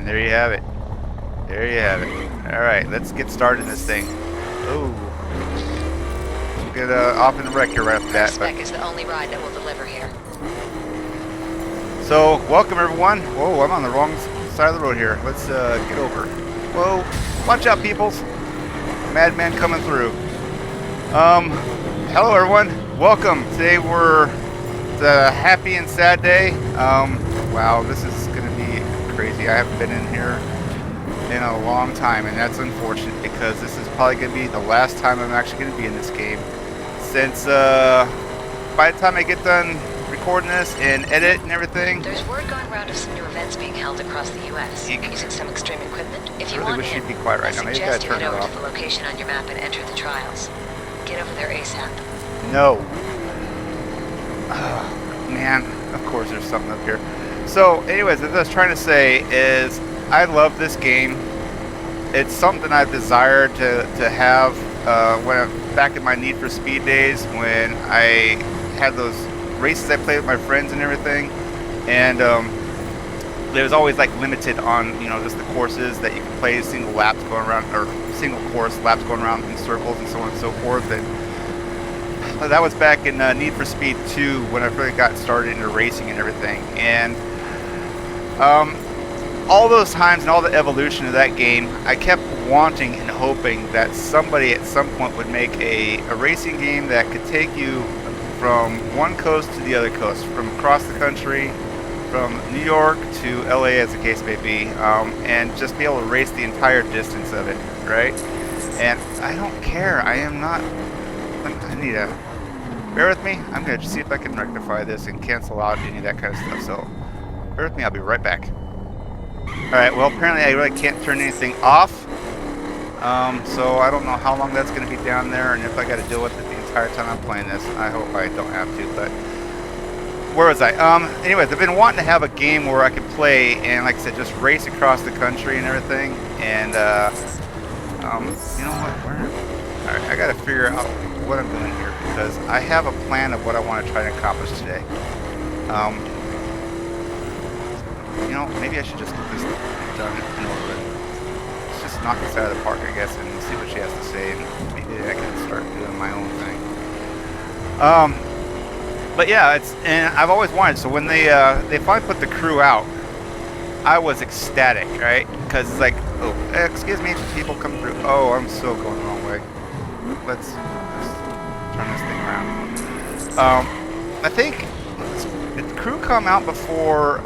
And there you have it. There you have it. Alright, let's get started in this thing. Oh. We'll get off in the wreck here right off the bat. Spec is the only ride that will deliver here. So, welcome everyone. Whoa, I'm on the wrong side of the road here. Let's get over. Whoa. Watch out, peoples. Madman coming through. Hello everyone. Welcome. Today we're the happy and sad day. Wow, this is going to be crazy. I haven't been in here in a long time, and that's unfortunate because this is probably going to be the last time I'm actually going to be in this game. Since by the time I get done recording this and edit and everything, there's word going around of some new events being held across the U.S. using some extreme equipment. If you really want wish in, you'd be quiet right now. Maybe I gotta turn it over off. to the location on your map and enter the trials. Get over there ASAP. No. Man, of course there's something up here. So, anyways, what I was trying to say is I love this game. It's something I've desired to have back in my Need for Speed days when I had those races I played with my friends and everything. And there was always like limited on, you know, just the courses that you can play single laps going around, or single course laps going around in circles and so on and so forth. And that was back in Need for Speed 2 when I really got started into racing and everything. And all those times and all the evolution of that game, I kept wanting and hoping that somebody at some point would make a racing game that could take you from one coast to the other coast, from across the country, from New York to LA as the case may be, and just be able to race the entire distance of it, right? And I don't care. I am not... I need to... Bear with me. I'm going to see if I can rectify this and cancel out any of that kind of stuff. So, bear with me. I'll be right back. Alright, well, apparently I really can't turn anything off. So I don't know how long that's going to be down there and if I got to deal with it the entire time I'm playing this. I hope I don't have to, but... Where was I? Anyways, I've been wanting to have a game where I could play and, like I said, just race across the country and everything. And, you know what? Alright, I got to figure out what I'm doing here because I have a plan of what I want to try to accomplish today. You know, maybe I should just get this done in order. Let's just knock this out of the park, I guess, and see what she has to say, and maybe I can start doing my own thing. But yeah, and I've always wanted. So when they finally put the crew out, I was ecstatic, right? Because it's like, oh, excuse me, people come through. Oh, I'm so going the wrong way. Let's turn this thing around. I think did the crew come out before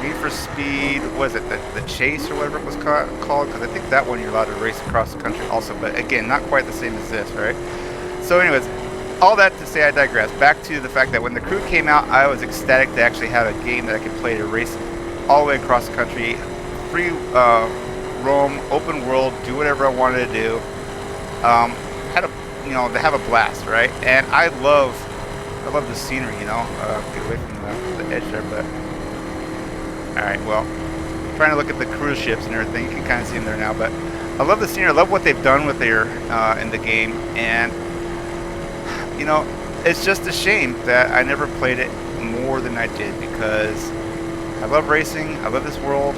Need for Speed? Was it the Chase or whatever it was called? Because I think that one you're allowed to race across the country also, but again, not quite the same as this, right? So, anyways. All that to say, I digress. Back to the fact that when the crew came out, I was ecstatic to actually have a game that I could play to race all the way across the country, free roam, open world, do whatever I wanted to do. To have a blast, right? And I love the scenery, you know. Get away from the edge there, but all right. Well, trying to look at the cruise ships and everything. You can kind of see them there now, but I love the scenery. I love what they've done with their in the game, and you know, it's just a shame that I never played it more than I did because I love racing, I love this world,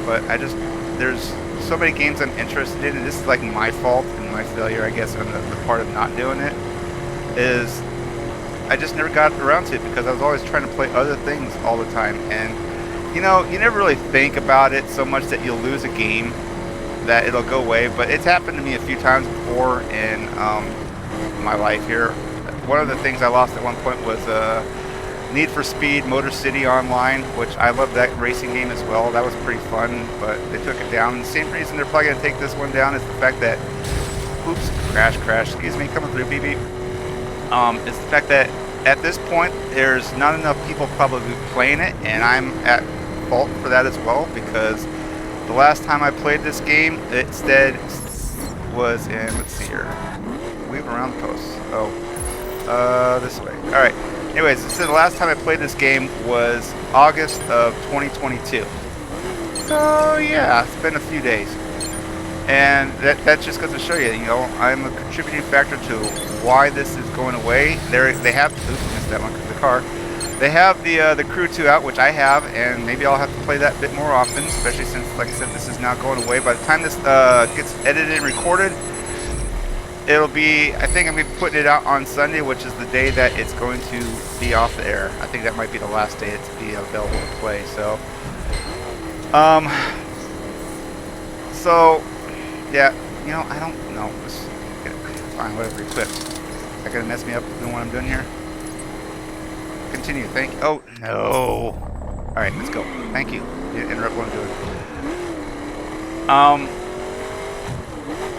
but there's so many games I'm interested in, and this is like my fault and my failure, I guess, on the part of not doing it, is I just never got around to it because I was always trying to play other things all the time, and you know, you never really think about it so much that you'll lose a game, that it'll go away, but it's happened to me a few times before in my life here. One of the things I lost at one point was Need for Speed Motor City Online, which I love that racing game as well. That was pretty fun, but they took it down. And the same reason they're probably going to take this one down is the fact that, oops, crash, excuse me, coming through, beep, beep. It's the fact that at this point, there's not enough people probably playing it, and I'm at fault for that as well, because the last time I played this game, it instead was in, let's see here, weave around the posts. Oh, this way. All right. Anyways, so the last time I played this game was August of 2022. So yeah, it's been a few days, and that just goes to show you, you know, I'm a contributing factor to why this is going away. They have, oops, missed that one because of the car. They have the Crew 2 out, which I have, and maybe I'll have to play that a bit more often, especially since, like I said, this is now going away. By the time this gets edited and recorded, it'll be, I think I'm going to be putting it out on Sunday, which is the day that it's going to be off the air. I think that might be the last day it's be available to play. So, yeah, you know, I don't know. Just fine, whatever, equip. Is that going to mess me up doing what I'm doing here? Continue, thank you. Oh, no. Alright, let's go. Thank you. You didn't interrupt what I'm doing.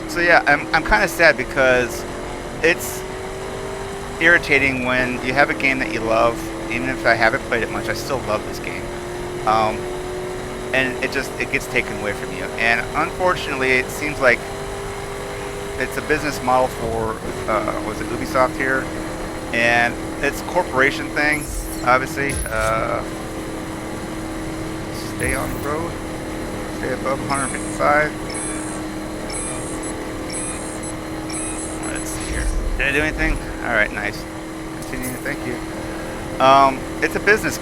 So yeah, I'm kind of sad because it's irritating when you have a game that you love. Even if I haven't played it much, I still love this game. And it gets taken away from you. And unfortunately, it seems like it's a business model for, was it Ubisoft here? And it's a corporation thing, obviously. Stay on the road. Stay above 155. Let's see here. Did I do anything? Alright, nice. Continue, thank you. It's a business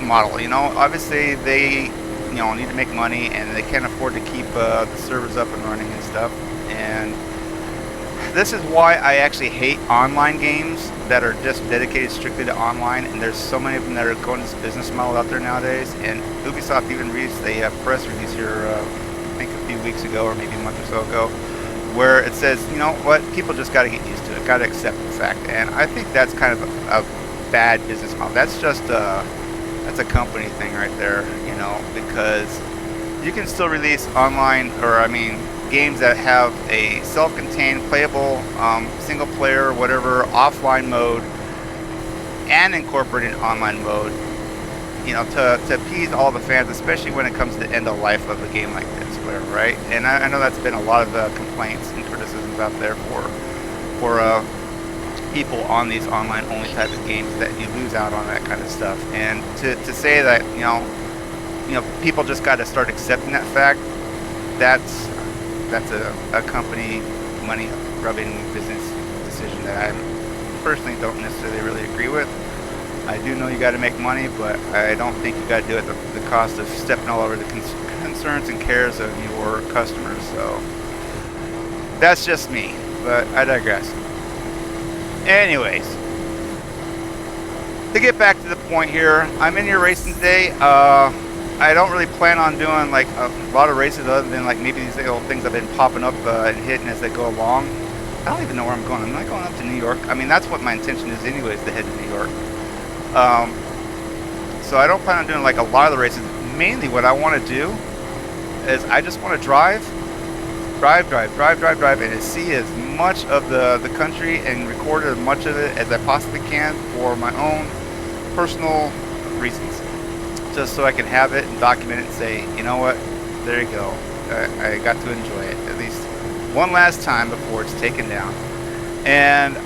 model, you know. Obviously, they, you know, need to make money, and they can't afford to keep the servers up and running and stuff. And this is why I actually hate online games that are just dedicated strictly to online, and there's so many of them that are going this business model out there nowadays. And Ubisoft even released a press release here, I think a few weeks ago, or maybe a month or so ago, where it says, you know what, people just got to get used to it, got to accept the fact. And I think that's kind of a bad business model. That's just that's a company thing right there, you know, because you can still release online, or I mean, games that have a self-contained playable single player, whatever, offline mode, and incorporated online mode, you know, to appease all the fans, especially when it comes to the end of life of a game like this, whatever, right? And I know that's been a lot of complaints and criticisms out there for people on these online only type of games, that you lose out on that kind of stuff. And to say that, you know, people just got to start accepting that fact, that's a company money grubbing business decision that I personally don't necessarily really agree with. I do know you got to make money, but I don't think you got to do it at the cost of stepping all over the concerns and cares of your customers. So that's just me, but I digress. Anyways, to get back to the point here, I'm in here racing today. I don't really plan on doing like a lot of races other than like maybe these little things that have been popping up and hitting as they go along. I don't even know where I'm going. I'm not going up to New York. I mean, that's what my intention is anyways, to head to New York. So I don't plan on doing like a lot of the races. Mainly what I want to do is I just want to drive, and see as much of the country and record as much of it as I possibly can for my own personal reasons. Just so I can have it and document it and say, you know what, there you go. I got to enjoy it at least one last time before it's taken down. And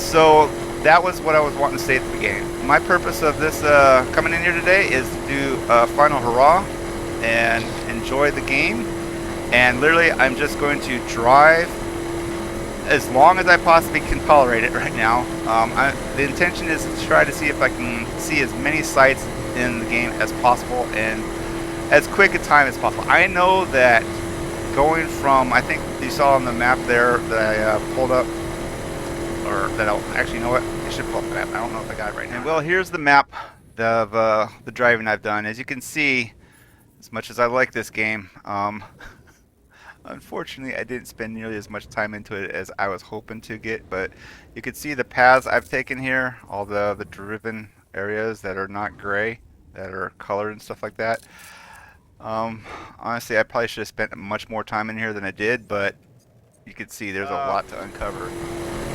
so that was what I was wanting to say at the beginning. My purpose of this coming in here today is to do a final hurrah and enjoy the game. And literally, I'm just going to drive as long as I possibly can tolerate it right now. The intention is to try to see if I can see as many sites in the game as possible and as quick a time as possible. I know that going from, I think you saw on the map there that I pulled up, or that I'll actually, you know what, I should pull up the map. I don't know if I got it right now. And well, here's the map of the driving I've done. As you can see, as much as I like this game, unfortunately, I didn't spend nearly as much time into it as I was hoping to get, but you can see the paths I've taken here, all the driven areas that are not gray, that are colored and stuff like that. Honestly, I probably should have spent much more time in here than I did, but you can see there's a lot to uncover.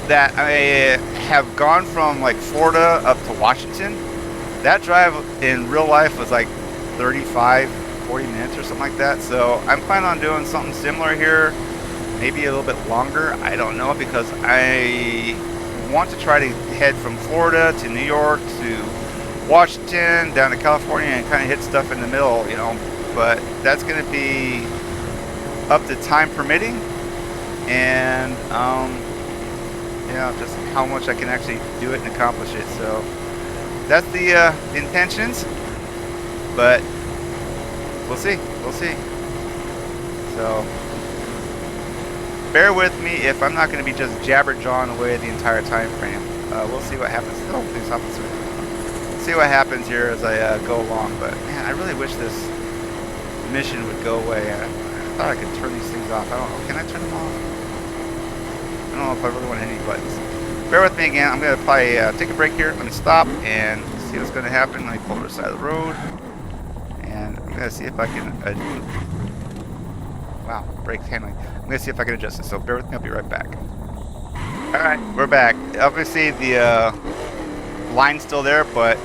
That I have gone from like Florida up to Washington. That drive in real life was like 35, 40 minutes or something like that. So I'm planning on doing something similar here, maybe a little bit longer. I don't know, because I want to try to head from Florida to New York to Washington down to California and kind of hit stuff in the middle, you know. But that's going to be up to time permitting, and yeah, just how much I can actually do it and accomplish it. So that's the intentions, but we'll see. We'll see. So bear with me if I'm not going to be just jabber-jawing away the entire time frame. We'll see what happens. Oh, please stop this. See what happens here as I go along. But man, I really wish this mission would go away. I thought I could turn these things off. I don't know. Can I turn them off? I don't know if I really want to hit any buttons. Bear with me again. I'm going to probably take a break here. Let me stop and see what's going to happen. Let me pull to the side of the road. And I'm going to see if I can... wow, brake handling. I'm going to see if I can adjust this. So bear with me. I'll be right back. Alright, we're back. Obviously the line's still there, but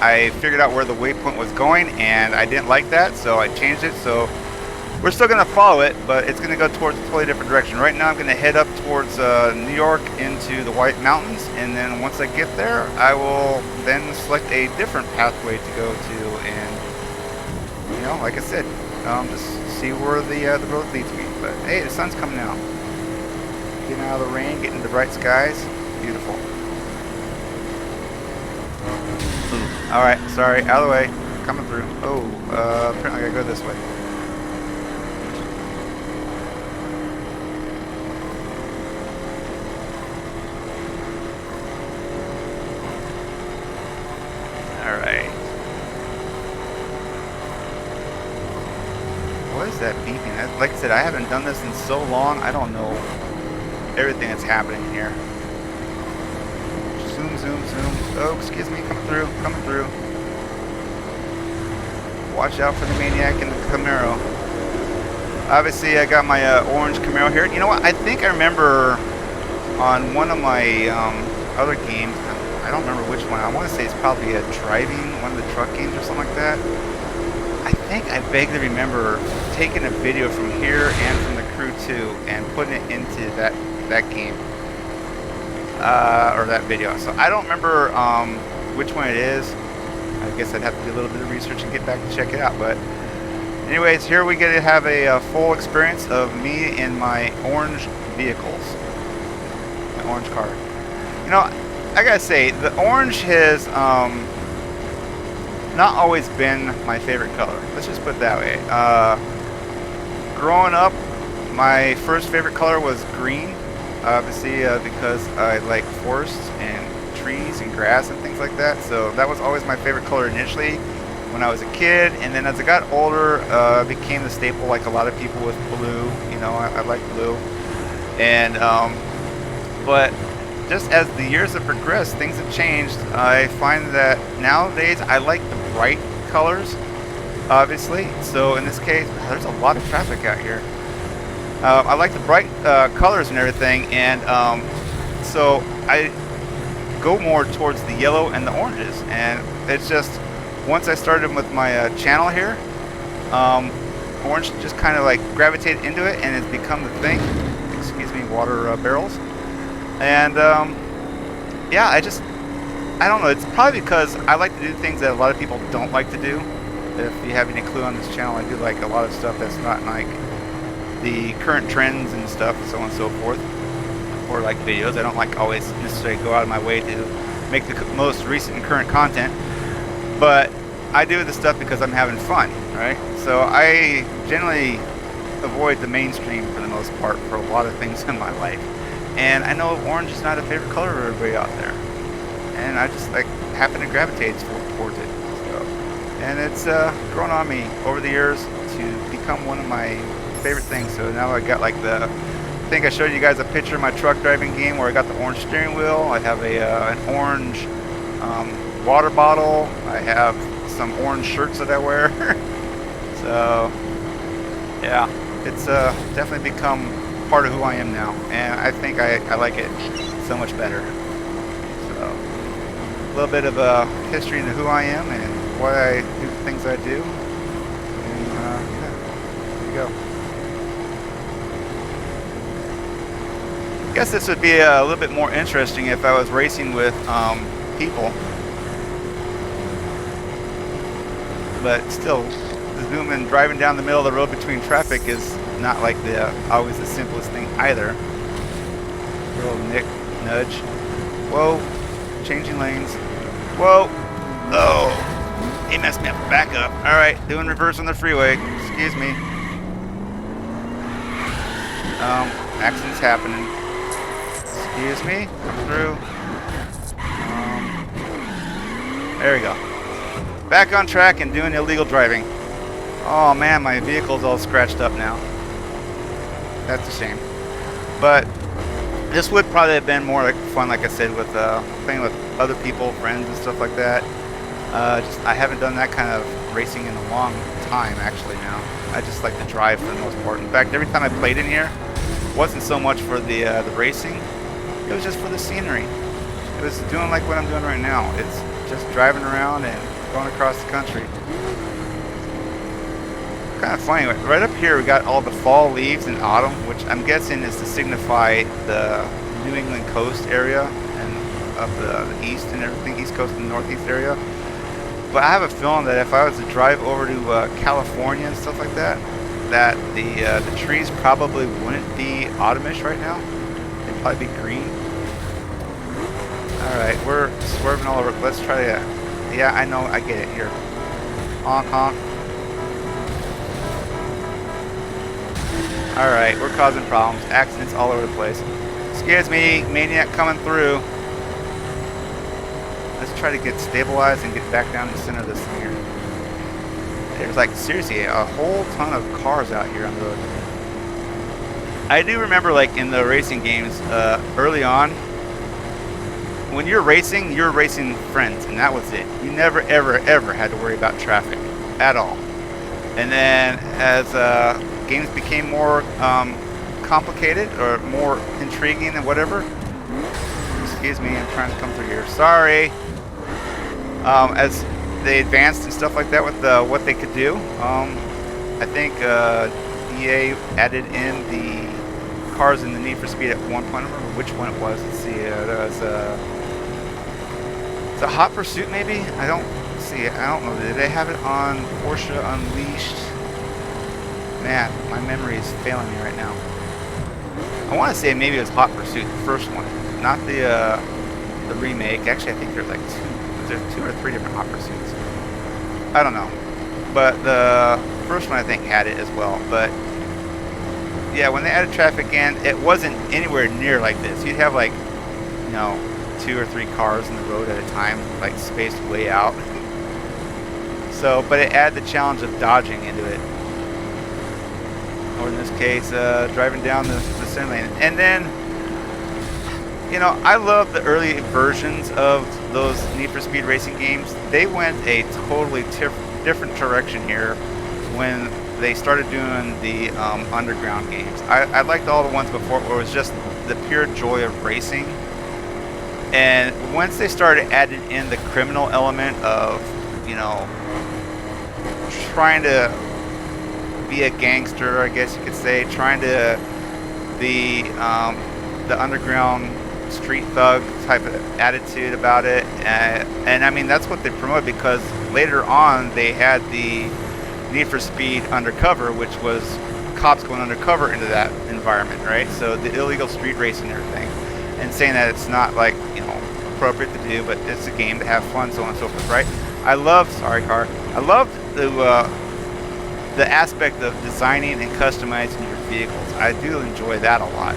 I figured out where the waypoint was going, and I didn't like that, so I changed it. So we're still going to follow it, but it's going to go towards a totally different direction. Right now I'm going to head up towards New York into the White Mountains, and then once I get there, I will then select a different pathway to go to, and, you know, like I said, just see where the road leads me. But hey, the sun's coming out. Getting out of the rain, getting into the bright skies. Beautiful. Alright, sorry, out of the way. Coming through. Oh, apparently I gotta go this way. Alright. What is that beeping? Like I said, I haven't done this in so long, I don't know everything that's happening here. Zoom, zoom, zoom. Oh, excuse me, coming through, coming through. Watch out for the maniac in the Camaro. Obviously, I got my orange Camaro here. You know what? I think I remember on one of my other games, I don't remember which one. I want to say it's probably a driving, one of the truck games or something like that. I think I vaguely remember taking a video from here and from the Crew 2 and putting it into that game. Or that video. So I don't remember which one it is. I guess I'd have to do a little bit of research and get back to check it out. But anyways, here we get to have a full experience of me in my orange vehicles. My orange car. You know, I gotta say, the orange has not always been my favorite color. Let's just put it that way. Growing up, my first favorite color was green. Obviously, because I like forests and trees and grass and things like that. So that was always my favorite color initially when I was a kid. And then as I got older, it became the staple like a lot of people with blue. You know, I like blue. And, but just as the years have progressed, things have changed. I find that nowadays I like the bright colors, obviously. So in this case, there's a lot of traffic out here. I like the bright colors and everything, and so I go more towards the yellow and the oranges. And it's just, once I started with my channel here, orange just kind of like gravitated into it, and it's become the thing. Excuse me, water barrels. And yeah, I don't know, it's probably because I like to do things that a lot of people don't like to do. If you have any clue on this channel, I do like a lot of stuff that's not like the current trends and stuff, so on and so forth, or like videos. I don't like always necessarily go out of my way to make the most recent and current content, but I do this stuff because I'm having fun, right? So I generally avoid the mainstream for the most part for a lot of things in my life, and I know orange is not a favorite color for everybody out there, and I just like happen to gravitate towards it. So, and it's grown on me over the years to become one of my favorite things. So now I got like I think I showed you guys a picture of my truck driving game where I got the orange steering wheel. I have an orange water bottle. I have some orange shirts that I wear. So yeah, it's definitely become part of who I am now, and I think I like it so much better. So a little bit of a history into who I am and why I do the things I do. And yeah, there you go. I guess this would be a little bit more interesting if I was racing with people, but still, zooming, driving down the middle of the road between traffic is not like always the simplest thing either. Little nudge. Whoa, changing lanes. Whoa, Oh, he messed me up. Back up. All right, doing reverse on the freeway. Excuse me. Accidents happening. Excuse me. Come through. There we go. Back on track and doing illegal driving. Oh man, my vehicle's all scratched up now. That's a shame. But this would probably have been more like fun, like I said, with playing with other people, friends, and stuff like that. I haven't done that kind of racing in a long time, actually. Now I just like to drive for the most part. In fact, every time I played in here, it wasn't so much for the racing; it was just for the scenery. It was doing like what I'm doing right now. It's just driving around and going across the country. Kind of funny. Right up here, we got all the fall leaves in autumn, which I'm guessing is to signify the New England coast area and up the east and everything, east coast and northeast area. But I have a feeling that if I was to drive over to California and stuff like that, that the trees probably wouldn't be autumnish right now. They'd probably be green. All right, we're swerving all over. Let's try to. Yeah, I know. I get it. Here, honk honk. All right, we're causing problems. Accidents all over the place. Excuse me, maniac coming through. Let's try to get stabilized and get back down to the center of this thing here. There's like seriously a whole ton of cars out here on the road. I do remember like in the racing games early on, when you're racing friends, and that was it. You never ever ever had to worry about traffic at all. And then as games became more complicated or more intriguing and whatever. Excuse me, I'm trying to come through here. Sorry. As they advanced and stuff like that with what they could do, I think EA added in the cars in the Need for Speed at one point. I don't remember which one it was. Let's see. There was it's a Hot Pursuit, maybe. I don't know. Did they have it on Porsche Unleashed? Man, my memory is failing me right now. I want to say maybe it was Hot Pursuit, the first one, not the remake. Actually, I think there's like two or three different Hot Pursuits. I don't know, but the first one I think had it as well. But yeah, when they added traffic in, it wasn't anywhere near like this. You'd have like, 2 or 3 cars in the road at a time, like spaced way out. So, but it added the challenge of dodging into it. Or in this case, driving down the center lane. And then, I love the early versions of those Need for Speed racing games. They went a totally different direction here when they started doing the underground games. I liked all the ones before where it was just the pure joy of racing. And once they started adding in the criminal element of, trying to be a gangster, I guess you could say, trying to be the underground street thug type of attitude about it, and I mean that's what they promoted, because later on they had the Need for Speed Undercover, which was cops going undercover into that environment, right? So the illegal street racing and everything, and saying that it's not like appropriate to do, but it's a game to have fun, so on and so forth, right? I love the aspect of designing and customizing your vehicles. I do enjoy that a lot,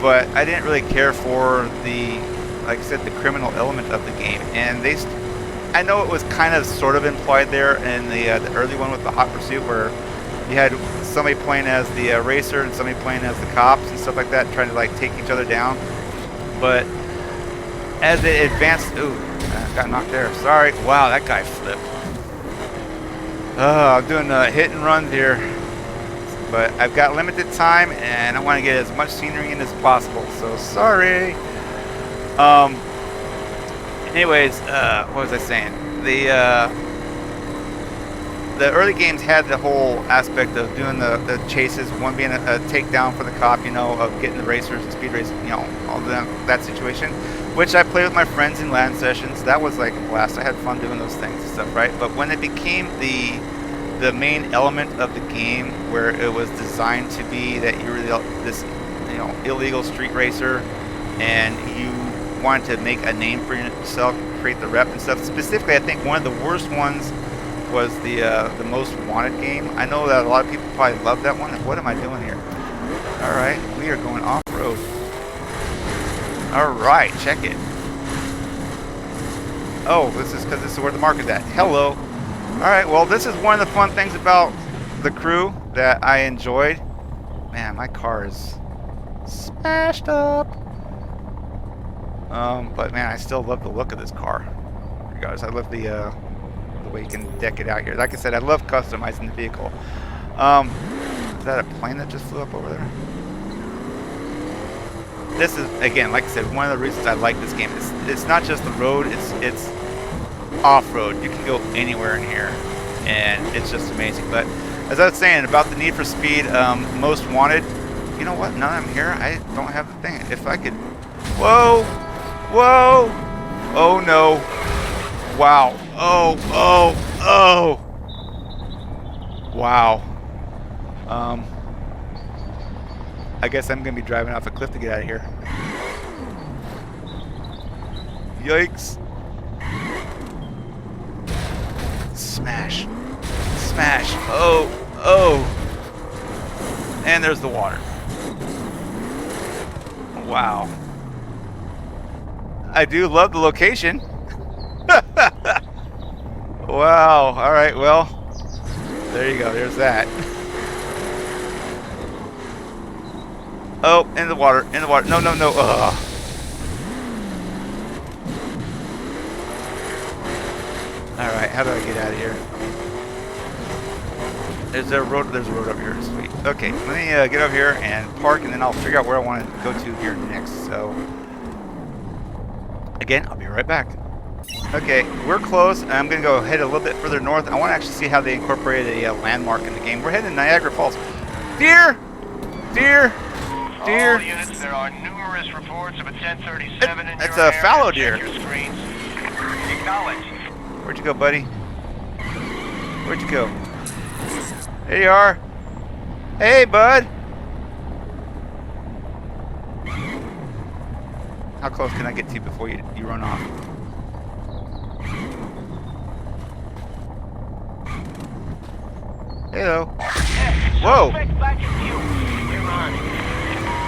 but I didn't really care for the, like I said, the criminal element of the game. And I know it was kind of sort of implied there in the early one with the Hot Pursuit, where you had somebody playing as the racer and somebody playing as the cops and stuff like that, trying to like take each other down. But as it advanced, I got knocked there. Sorry. Wow, that guy flipped. I'm doing hit and runs here, but I've got limited time and I want to get as much scenery in as possible, so sorry. Anyways, what was I saying? The early games had the whole aspect of doing the chases, one being a takedown for the cop, of getting the racers and speed racing, all that situation, which I played with my friends in LAN sessions. That was like a blast. I had fun doing those things and stuff, right? But when it became the main element of the game, where it was designed to be that you were this illegal street racer, and you wanted to make a name for yourself, create the rep and stuff. Specifically, I think one of the worst ones was the Most Wanted game. I know that a lot of people probably love that one. What am I doing here? All right, we are going off-road. All right, check it. Oh, this is because this is where the mark is at. Hello. All right, well, this is one of the fun things about the crew that I enjoyed. Man, my car is smashed up. But man, I still love the look of this car. Regardless, I love the way you can deck it out here. Like I said, I love customizing the vehicle. Is that a plane that just flew up over there? This is, again, like I said, one of the reasons I like this game. It's not just the road, it's off-road. You can go anywhere in here, and it's just amazing. But as I was saying about the Need for Speed Most Wanted, you know what? Now that I'm here, I don't have the thing. If I could... Whoa! Whoa! Oh, no. Wow. Oh, oh, oh! Wow. I guess I'm going to be driving off a cliff to get out of here. Yikes. Smash. Smash. Oh, oh. And there's the water. Wow. I do love the location. Wow. All right, well, there you go. There's that. Oh, in the water. In the water. No, no, no. Ugh. Alright, how do I get out of here? There's a road up here. Sweet. Okay, let me get over here and park, and then I'll figure out where I want to go to here next. So, again, I'll be right back. Okay, we're close. I'm going to go head a little bit further north. I want to actually see how they incorporated a landmark in the game. We're heading to Niagara Falls. Deer! Deer! Deer! All units, there are numerous reports of a 1037 in That's your a area. fallow Check deer. your screens. Acknowledged. Where'd you go, buddy? Where'd you go? There you are. Hey, bud. How close can I get to you before you run off? Hello. Whoa. Back in view. We're on.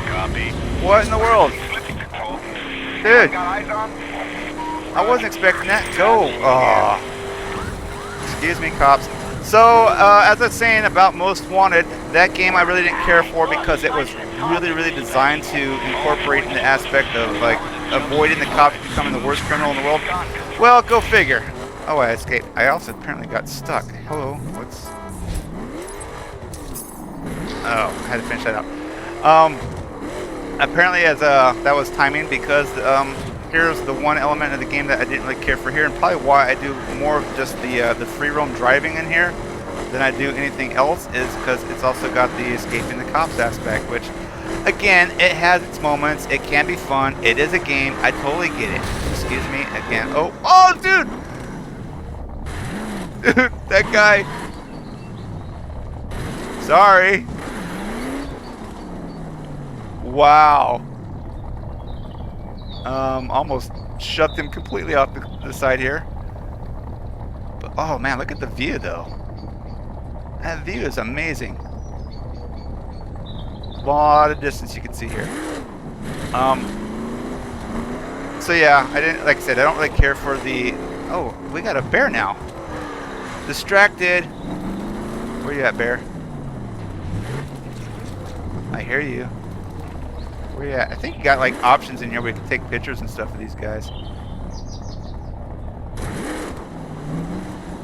Copy. What in the world? Flipping control. Dude, Got eyes on? I wasn't expecting that. Go. Oh. Excuse me, cops. So, as I was saying about Most Wanted, that game I really didn't care for because it was really designed to incorporate in the aspect of, like, avoiding the cops becoming the worst criminal in the world. Well, go figure. Oh, I escaped. I also apparently got stuck. Hello. What's... Oh, I had to finish that up. Apparently, as that was timing because here's the one element of the game that I didn't really care for here, and probably why I do more of just the free roam driving in here than I do anything else is because it's also got the escaping the cops aspect, which, again, it has its moments. It can be fun. It is a game. I totally get it. Excuse me again. Oh, oh, dude, dude, that guy. Sorry. Wow. Almost shoved him completely off the side here. But, oh man, look at the view though. That view is amazing. A lot of distance you can see here. So yeah, I didn't, like I said, I don't really care for the... Oh, we got a bear now. Distracted. Where you at, bear? I hear you. Where you at? I think you got like options in here where you can take pictures and stuff of these guys.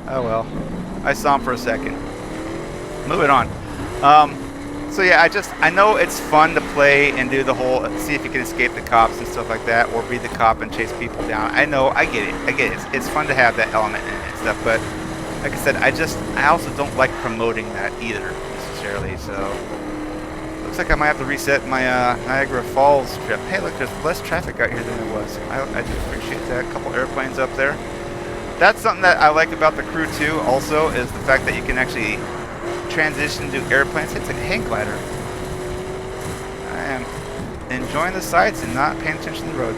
Oh well. I saw him for a second. Moving on. So yeah, I know it's fun to play and do the whole see if you can escape the cops and stuff like that, or be the cop and chase people down. I know, I get it. It's fun to have that element in it and stuff, but like I said, I also don't like promoting that either necessarily. So looks like I might have to reset my Niagara Falls trip. Hey, look, there's less traffic out here than there was. I do appreciate that. A couple airplanes up there. That's something that I like about the crew too. Also, is the fact that you can actually transition to airplanes. It's a hang glider. I am enjoying the sights and not paying attention to the road.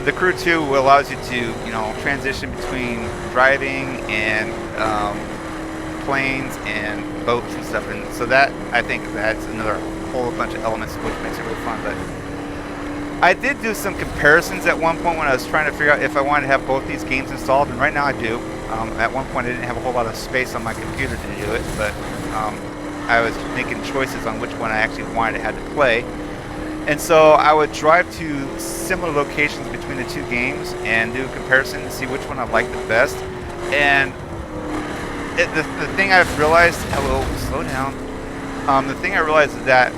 the Crew 2 allows you to, you know, transition between driving and planes and boats and stuff, and so that I think that's another whole bunch of elements which makes it really fun. But I did do some comparisons at one point when I was trying to figure out if I wanted to have both these games installed, and right now I do. At one point I didn't have a whole lot of space on my computer to do it, but I was making choices on which one I actually wanted to have to play. And so I would drive to similar locations between the two games and do a comparison to see which one I liked the best. And the thing I've realized, hello, slow down. The thing I realized is that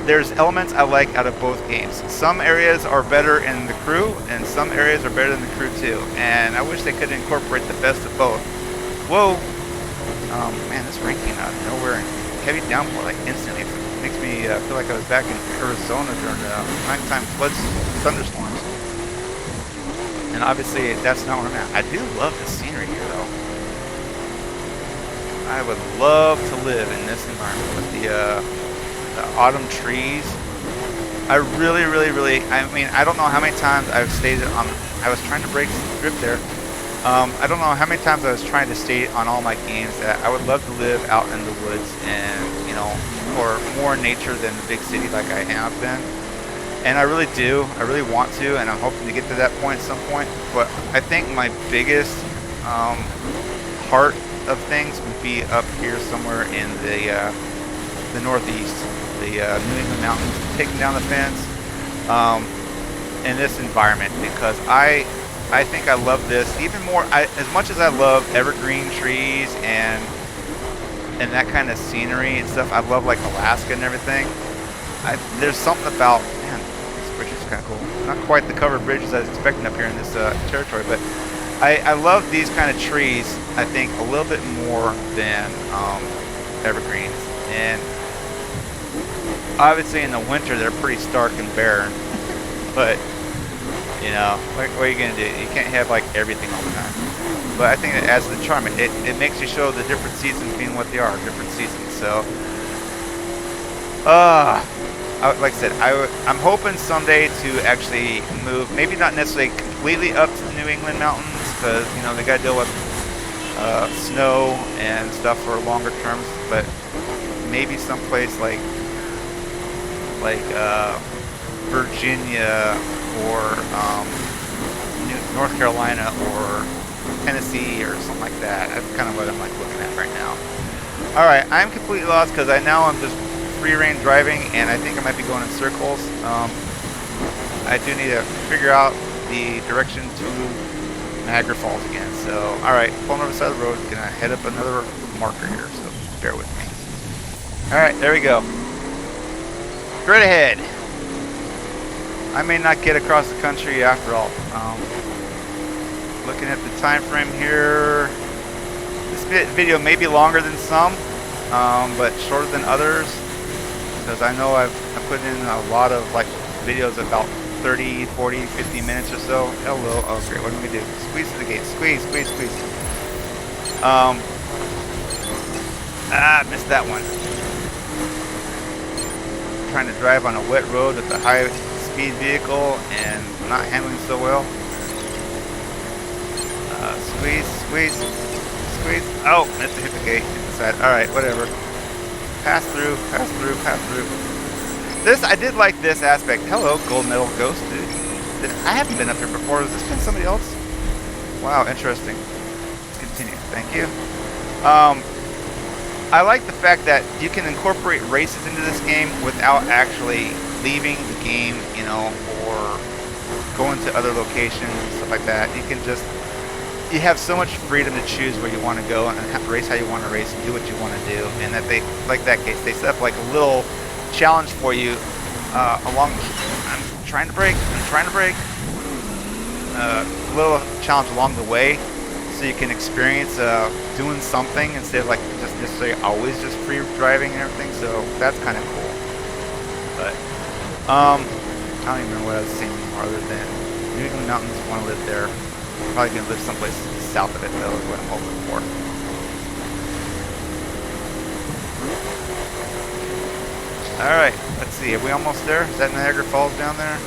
there's elements I like out of both games. Some areas are better in the Crew, and some areas are better than the Crew 2. And I wish they could incorporate the best of both. Whoa! Man, this rain came out of nowhere and heavy downpour like instantly. It makes me feel like I was back in Arizona during the nighttime floods, thunderstorms. And obviously, that's not where I'm at. I do love the scenery here, though. I would love to live in this environment with the autumn trees. I really, I mean, I don't know how many times I've stayed on, I was trying to break the script there. I don't know how many times I was trying to state on all my games that I would love to live out in the woods and, you know, or more in nature than the big city like I have been. And I really do. I really want to, and I'm hoping to get to that point at some point. But I think my biggest heart of things would be up here somewhere in the northeast, the New England mountains, taking down the fence in this environment, because I think I love this even more. As much as I love evergreen trees and that kind of scenery and stuff, I love like Alaska and everything. There's something about, man, this bridge is kind of cool. Not quite the covered bridges I was expecting up here in this territory, but I love these kind of trees, I think, a little bit more than evergreens. And obviously in the winter they're pretty stark and barren, but you know, what are you gonna do? You can't have like everything all the time. But I think it adds to the charm. It makes you show the different seasons being what they are, different seasons. So, like I said, I'm hoping someday to actually move, maybe not necessarily completely up to the New England mountains, because you know they got to deal with snow and stuff for longer terms. But maybe someplace like Virginia or North Carolina or Tennessee or something like that. That's kind of what I'm like looking at right now. All right, I'm completely lost because I'm just free reign driving, and I think I might be going in circles. I do need to figure out the direction to Niagara Falls again. So, all right, pulling over the side of the road, gonna head up another marker here. So bear with me. All right, there we go. Straight ahead. I may not get across the country after all. Looking at the time frame here, this video may be longer than some, but shorter than others, because I know I've put in a lot of like videos about 30, 40, 50 minutes or so. Hello. Oh great, what do we do? Squeeze to the gate. Squeeze. Missed that one. Trying to drive on a wet road with a high speed vehicle and not handling so well. Squeeze. Oh, missed to hit the gate. Hit the side. Alright, whatever. Pass through. This, I did like this aspect. Hello, gold medal ghost, dude. I haven't been up here before. Has this been somebody else? Wow, interesting. Let's continue. Thank you. I like the fact that you can incorporate races into this game without actually leaving the game, you know, or going to other locations and stuff like that. You have so much freedom to choose where you want to go and race how you want to race and do what you want to do. And that they, like that case, they set up like a little challenge for you along. I'm trying to brake. A little challenge along the way, so you can experience doing something instead of like just necessarily always just free driving and everything. So that's kind of cool. But I don't even remember what I was saying anymore other than New England mountains. Want to live there. Probably gonna live someplace south of it though, is what I'm hoping for. Alright, let's see, are we almost there? Is that Niagara Falls down there?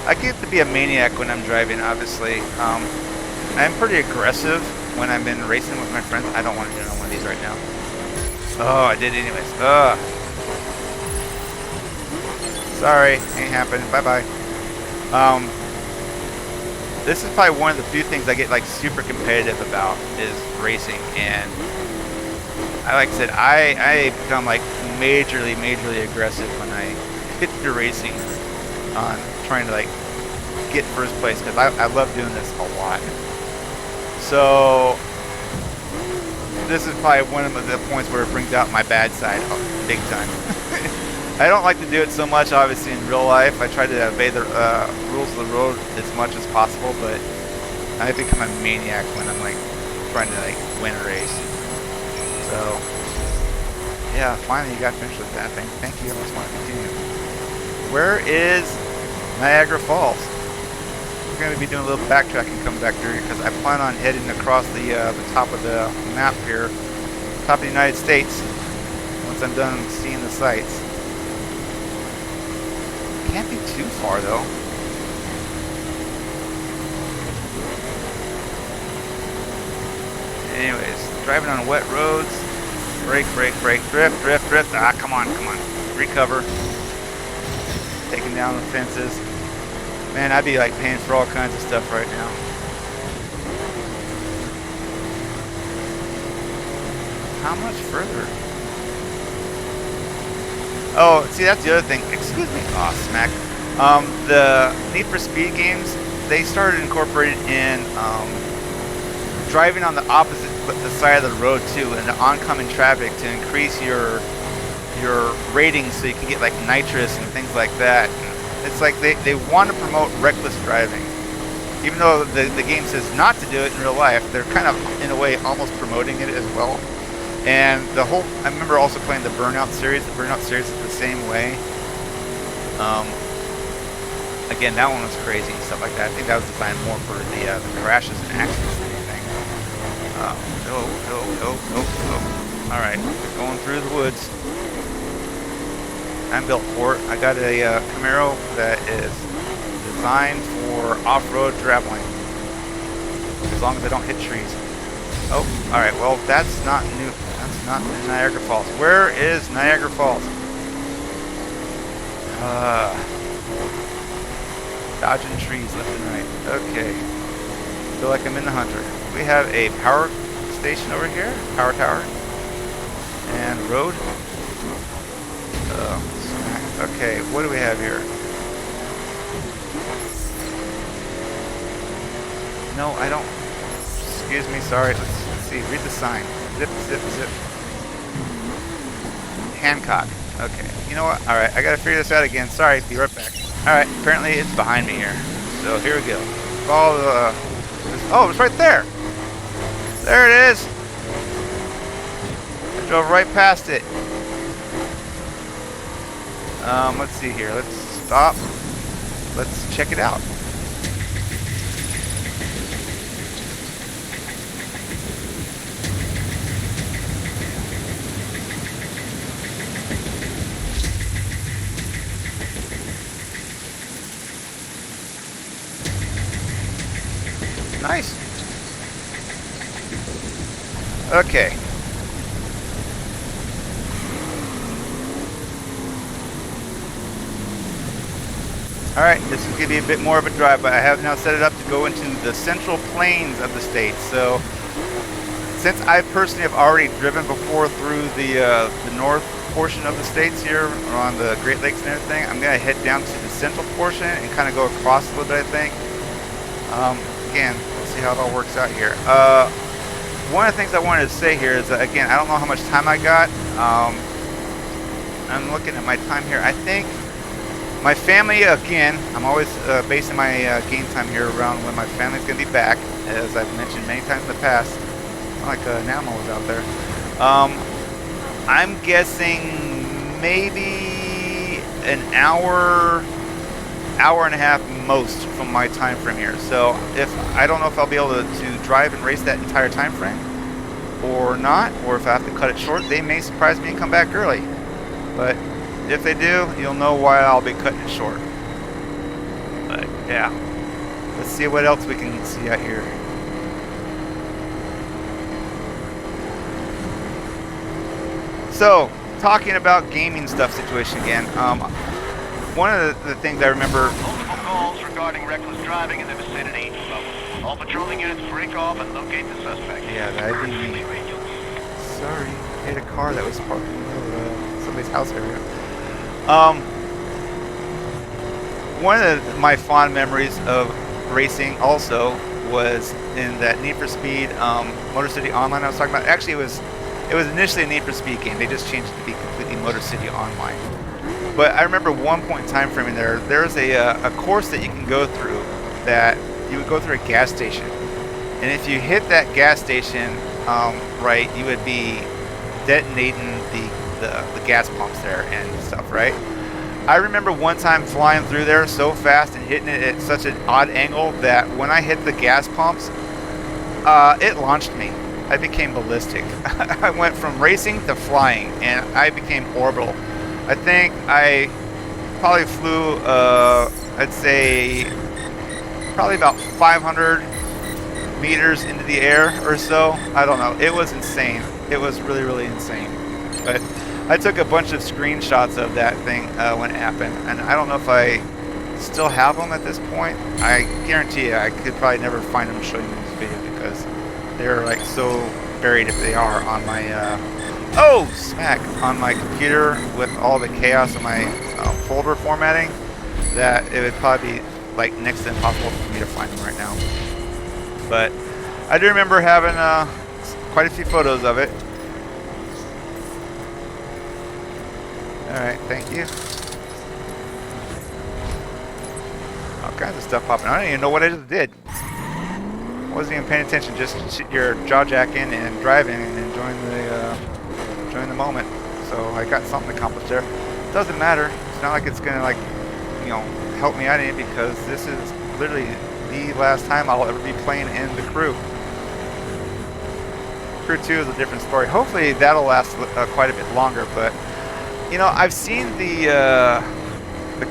I get to be a maniac when I'm driving, obviously. I'm pretty aggressive when I'm in racing with my friends. I don't want to do one of these right now. Oh, I did anyways. Sorry, ain't happening. Bye-bye. This is probably one of the few things I get like super competitive about is racing, and like I said, I become like majorly aggressive when I get to racing on trying to like get first place, because I love doing this a lot. So this is probably one of the points where it brings out my bad side big time. I don't like to do it so much, obviously, in real life. I try to obey the rules of the road as much as possible, but I become a maniac when I'm like trying to like win a race. So yeah, finally you got finished with that thing. Thank you. I just want to continue. Where is Niagara Falls? We're going to be doing a little backtracking coming back through here, because I plan on heading across the top of the map here, top of the United States, once I'm done seeing the sights. Can't be too far though. Anyways, driving on wet roads. Brake, drift. Ah, come on. Recover. Taking down the fences. Man, I'd be like paying for all kinds of stuff right now. How much further? Oh, see, that's the other thing. Excuse me. Aw, smack. The Need for Speed games, they started incorporated in driving on the opposite side of the road too, in the oncoming traffic, to increase your ratings so you can get like nitrous and things like that. It's like they want to promote reckless driving. Even though the game says not to do it in real life, they're kind of, in a way, almost promoting it as well. And the whole, I remember also playing the Burnout series. The Burnout series is the same way. Again, that one was crazy and stuff like that. I think that was designed more for the crashes and accidents than anything. No. All right, going through the woods. I'm built for it. I got a Camaro that is designed for off-road traveling, as long as I don't hit trees. Oh, all right. Well, that's not new. That's not in Niagara Falls. Where is Niagara Falls? Dodging trees left and right. Okay. Feel like I'm in the Hunter. We have a power station over here. Power tower. And road. Okay, what do we have here? No, I don't. Excuse me, sorry. Let's see. Read the sign. Zip. Hancock. Okay. You know what? Alright, I gotta figure this out again. Sorry, be right back. Alright, apparently it's behind me here. So here we go. Follow the... Oh, it's right there! There it is! I drove right past it. Let's see here. Let's stop. Let's check it out. Nice. Okay. Alright, this is going to be a bit more of a drive, but I have now set it up to go into the central plains of the state. So, since I personally have already driven before through the north portion of the states here, on the Great Lakes and everything, I'm going to head down to the central portion and kind of go across a little bit, I think. Again, let's see how it all works out here. One of the things I wanted to say here is that, again, I don't know how much time I got. I'm looking at my time here. I think my family, again, I'm always basing my game time here around when my family's going to be back, as I've mentioned many times in the past. Like an animal was out there. I'm guessing maybe an hour and a half most from my time frame here. So if I don't know if I'll be able to drive and race that entire time frame or not, or if I have to cut it short, they may surprise me and come back early. But if they do, you'll know why I'll be cutting it short. But Yeah. Let's see what else we can see out here. So, talking about gaming stuff situation again. One of the things I remember. Multiple calls regarding reckless driving in the vicinity. All patrolling units break off and locate the suspect. Yeah, that'd be me. Sorry, I hit a car that was parked in the middle of somebody's house area. One of my fond memories of racing also was in that Need for Speed Motor City Online I was talking about. Actually, it was initially a Need for Speed game. They just changed it to be completely Motor City Online. But I remember one point in time frame in there. There's a course that you can go through that you would go through a gas station, and if you hit that gas station right, you would be detonating the gas pumps there and stuff, right? I remember one time flying through there so fast and hitting it at such an odd angle that when I hit the gas pumps, it launched me. I became ballistic. I went from racing to flying, and I became orbital. I think I probably flew, I'd say, probably about 500 meters into the air or so. I don't know. It was insane. It was really, really insane. But I took a bunch of screenshots of that thing when it happened, and I don't know if I still have them at this point. I guarantee you I could probably never find them and show you in this video because they're like so buried, if they are, on my oh smack, on my computer with all the chaos of my folder formatting, that it would probably be like next to impossible for me to find them right now. But I do remember having quite a few photos of it. Alright, thank you. All kinds of stuff popping. I don't even know what I just did. Wasn't even paying attention, just your jaw jacking and driving and enjoying the moment. So I got something accomplished there. Doesn't matter. It's not like it's gonna, like, you know, help me out in it, because this is literally the last time I'll ever be playing in the crew. Crew 2 is a different story. Hopefully that'll last quite a bit longer, but you know, I've seen the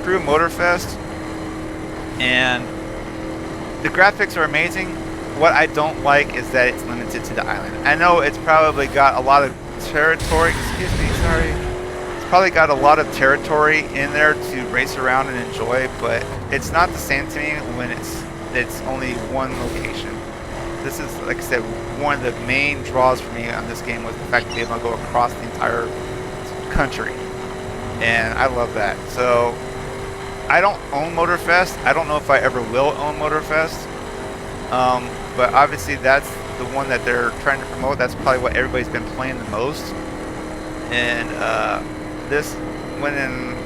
Crew Motorfest, and the graphics are amazing. What I don't like is that it's limited to the island. I know it's probably got a lot of territory. Excuse me, sorry. It's probably got a lot of territory in there to race around and enjoy, but it's not the same to me when it's only one location. This is, like I said, one of the main draws for me on this game was the fact to be able to go across the entire country, and I love that. So I don't own Motorfest. I don't know if I ever will own Motorfest, but obviously that's the one that they're trying to promote. That's probably what everybody's been playing the most. And this, when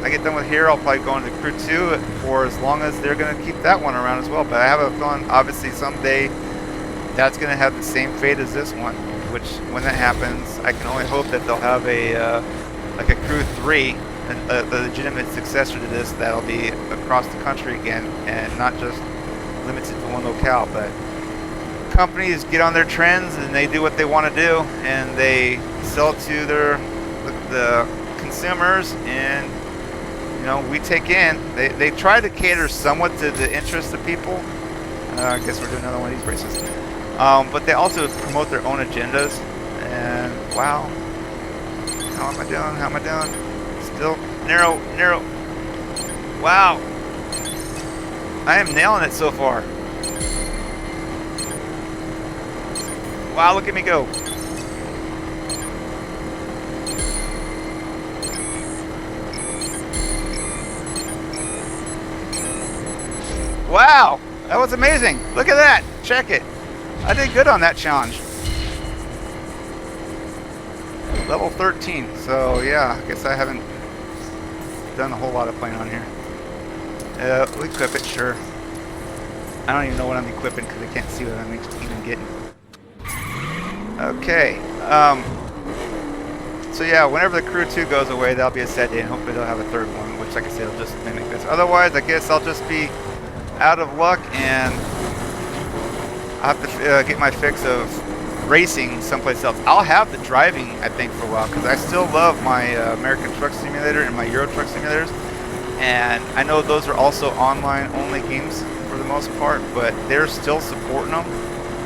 I get done with here, I'll probably go into Crew 2 for as long as they're going to keep that one around as well. But I have a feeling, obviously, someday that's going to have the same fate as this one, which when that happens, I can only hope that they'll have a like a Crew 3, a legitimate successor to this, that'll be across the country again and not just limited to one locale. But companies get on their trends and they do what they want to do, and they sell it to the consumers, and you know, we take in. They try to cater somewhat to the interests of people. I guess we're doing another one of these races. But they also promote their own agendas. And wow, how am I doing? How am I doing? Still narrow. Wow, I am nailing it so far. Wow, look at me go. Wow, that was amazing. Look at that. Check it. I did good on that challenge. Level 13. So yeah, I guess I haven't done a whole lot of playing on here. We'll equip it, sure. I don't even know what I'm equipping because I can't see what I'm even getting. Okay. So yeah, whenever the Crew 2 goes away, that'll be a sad day, and hopefully they'll have a third one, which, like I said, will just mimic this. Otherwise, I guess I'll just be out of luck, and I'll have to get my fix of racing someplace else. I'll have the driving, I think, for a while, because I still love my American Truck Simulator and my Euro Truck Simulators, and I know those are also online-only games for the most part, but they're still supporting them,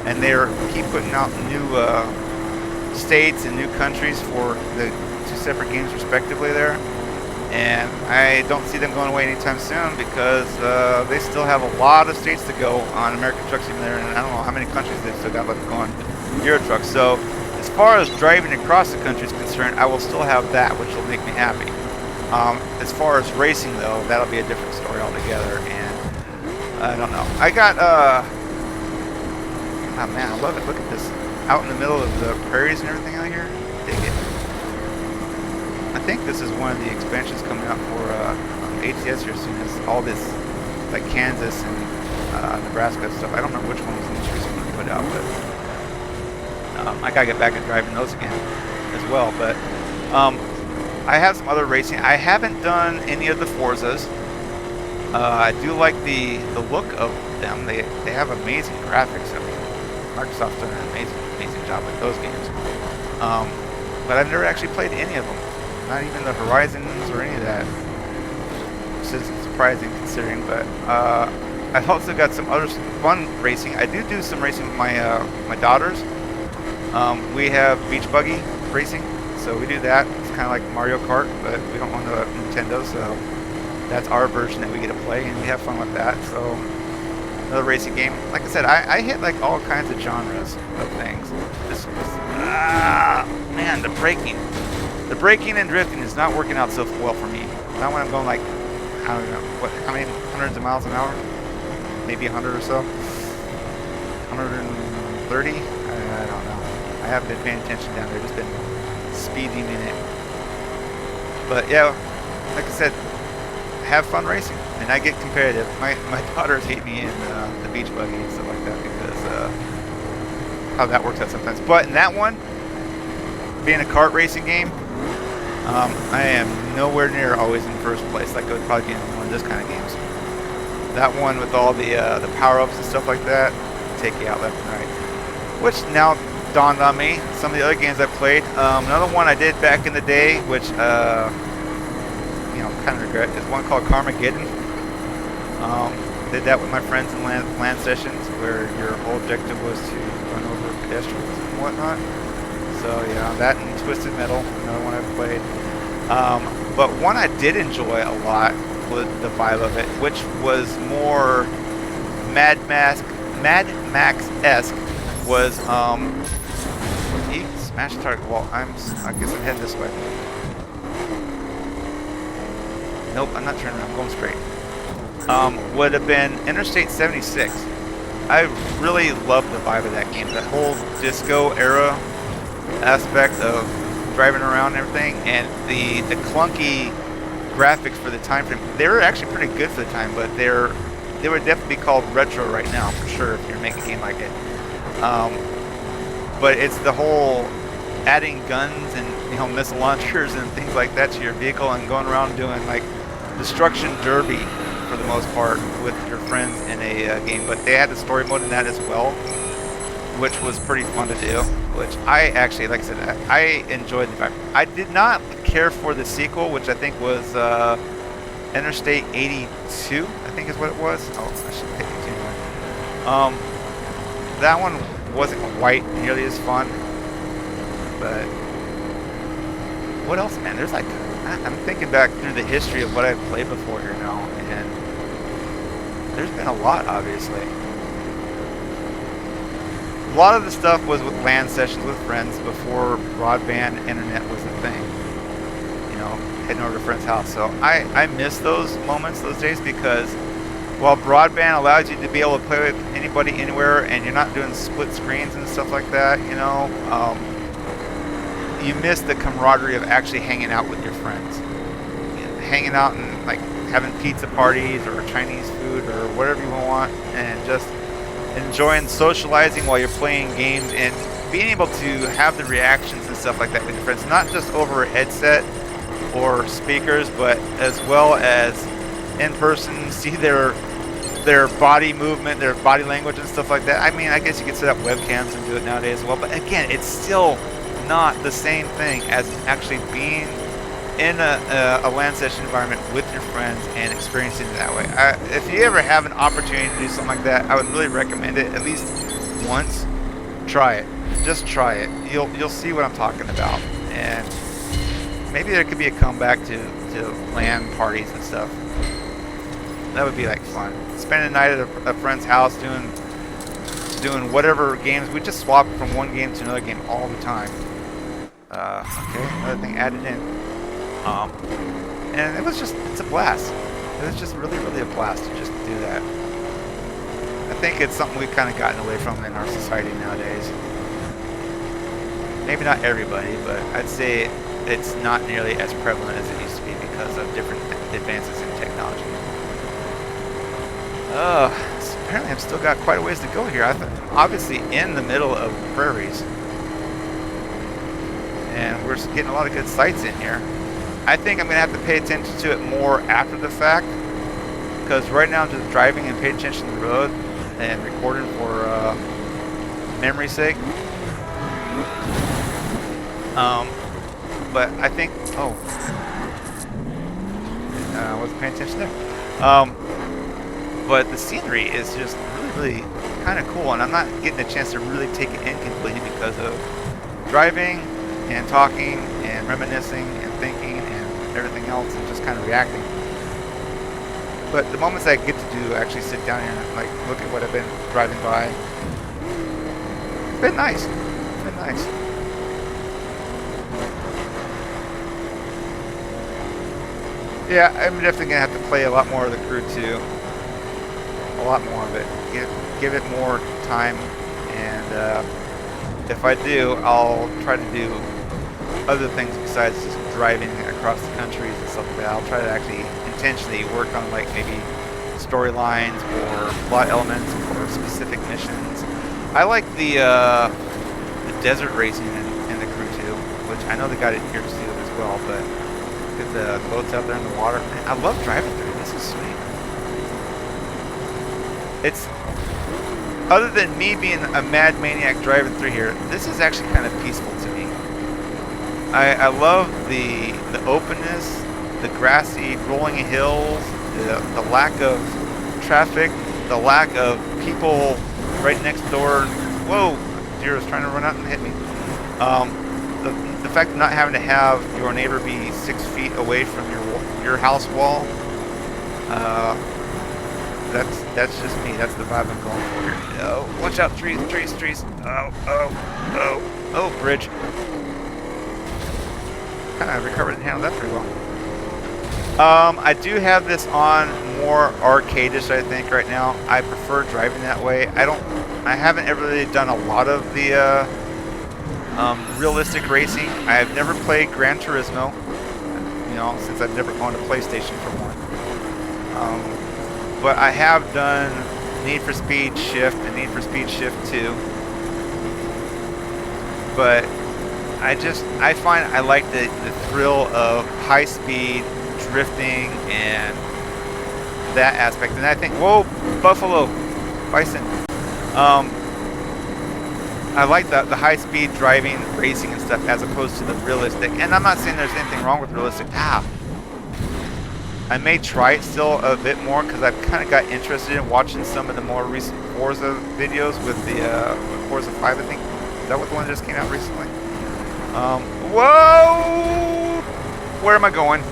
and they're keep putting out new states and new countries for the 2 separate games respectively there. And I don't see them going away anytime soon because they still have a lot of states to go on American Truck Simulator, and I don't know how many countries they've still got left to go on Euro Truck. So as far as driving across the country is concerned, I will still have that, which will make me happy. As far as racing, though, that'll be a different story altogether, and I don't know. I got, oh man, I love it. Look at this. Out in the middle of the prairies and everything out here. Dig it. I think this is one of the expansions coming out for ATS here soon, is all this, like Kansas and Nebraska stuff. I don't remember which one was the most recent one put out, but I gotta get back and driving those again as well. But I have some other racing. I haven't done any of the Forzas. I do like the look of them. They have amazing graphics. I mean, Microsoft's done an amazing job with those games. But I've never actually played any of them. Not even the Horizons or any of that. Which is surprising considering. But I've also got some other fun racing. I do some racing with my daughters. We have beach buggy racing, so we do that. It's kind of like Mario Kart, but we don't own a Nintendo, so that's our version that we get to play, and we have fun with that. So another racing game. Like I said, I hit like all kinds of genres of things. This was, man, the braking and drifting is not working out so well for me. Not when I'm going like, I don't know, how many hundreds of miles an hour? Maybe 100 or so. 130? I don't know. I haven't been paying attention down there. Just been speeding in it. But yeah, like I said, have fun racing, and I get competitive. My daughters hate me in the beach buggy and stuff like that because how that works out sometimes. But in that one, being a kart racing game, I am nowhere near always in first place. Like I would probably be in one of this kind of games. That one with all the power-ups and stuff like that, take you out left and right. Which now dawned on me, some of the other games I played. Another one I did back in the day, which kind of regret, is one called Carmageddon. Did that with my friends in land sessions, where your whole objective was to run over pedestrians and whatnot. So yeah, that and Twisted Metal, another one I've played. But one I did enjoy a lot was the vibe of it, which was more Mad Max-esque. Was he smashed the target? Well, I guess I'm heading this way. Nope, I'm not turning around. I'm going straight. Would have been Interstate 76. I really loved the vibe of that game. The whole disco era aspect of driving around and everything, and the clunky graphics for the time frame. They were actually pretty good for the time, but they would definitely be called retro right now for sure if you're making a game like it. But it's the whole adding guns and missile launchers and things like that to your vehicle and going around doing like destruction derby for the most part with your friends in a game. But they had the story mode in that as well, which was pretty fun to do. Which I actually, like I said, I enjoyed the fact. I did not care for the sequel, which I think was Interstate 82. I think is what it was. Oh, I should take it anyway. That one wasn't quite nearly as fun, but what else, man? There's like, I'm thinking back through the history of what I've played before here now, and there's been a lot, obviously. A lot of the stuff was with LAN sessions with friends before broadband internet was a thing. Heading over to a friend's house. So I miss those moments, those days, because while broadband allows you to be able to play with anybody anywhere, and you're not doing split screens and stuff like that, you miss the camaraderie of actually hanging out with your friends, hanging out and like having pizza parties or Chinese food or whatever you want, and just enjoying socializing while you're playing games and being able to have the reactions and stuff like that with your friends, not just over a headset or speakers, but as well as in person, see their body movement, their body language and stuff like that. I mean, I guess you could set up webcams and do it nowadays as well, but again, it's still not the same thing as actually being in a land session environment with your friends and experiencing it that way. If you ever have an opportunity to do something like that, I would really recommend it at least once. Try it. Just try it. You'll see what I'm talking about, and maybe there could be a comeback to LAN parties and stuff. That would be like fun. Spending the night at a friend's house doing whatever games. We just swap from one game to another game all the time. Okay, another thing added in. And it's a blast. It was just really, really a blast to just do that. I think it's something we've kind of gotten away from in our society nowadays. Maybe not everybody, but I'd say it's not nearly as prevalent as it used to be because of different advances in technology. So apparently I've still got quite a ways to go here. I'm obviously in the middle of prairies. And we're getting a lot of good sights in here. I think I'm going to have to pay attention to it more after the fact, because right now I'm just driving and paying attention to the road and recording for memory's sake. But I think, I wasn't paying attention there. But the scenery is just really, really kind of cool, and I'm not getting a chance to really take it in completely because of driving and talking and reminiscing and thinking and everything else and just kind of reacting. But the moments I get to do, actually sit down here and like look at what I've been driving by, it's been nice. It's been nice. Yeah, I'm definitely gonna have to play a lot more of the crew too. A lot more of it. Give it more time, and if I do, I'll try to do other things besides just driving across the countries and stuff like that. I'll try to actually intentionally work on like maybe storylines or plot elements or specific missions. I like the desert racing in the crew too, which I know they got it here too as well. But look at the boats out there in the water. Man, I love driving through. This is sweet. It's, other than me being a mad maniac driving through here, this is actually kind of peaceful to me. I love the openness, the grassy rolling hills, the lack of traffic, the lack of people right next door. Whoa, deer was trying to run out and hit me. The fact of not having to have your neighbor be 6 feet away from your house wall. That's just me. That's the vibe I'm going for here. Oh, watch out, trees. Oh, bridge. Kind of recovered and handled that pretty well. I do have this on more arcade-ish, I think, right now. I prefer driving that way. I haven't ever really done a lot of the realistic racing. I've never played Gran Turismo, since I've never owned a PlayStation for one. But I have done Need for Speed Shift and Need for Speed Shift 2. But I find I like the thrill of high speed drifting and that aspect. And I think, whoa, buffalo, bison. I like the high speed driving, racing and stuff as opposed to the realistic. And I'm not saying there's anything wrong with realistic. I may try it still a bit more because I've kind of got interested in watching some of the more recent Forza videos with the Forza 5, I think. Is that what the one that just came out recently? Whoa! Where am I going?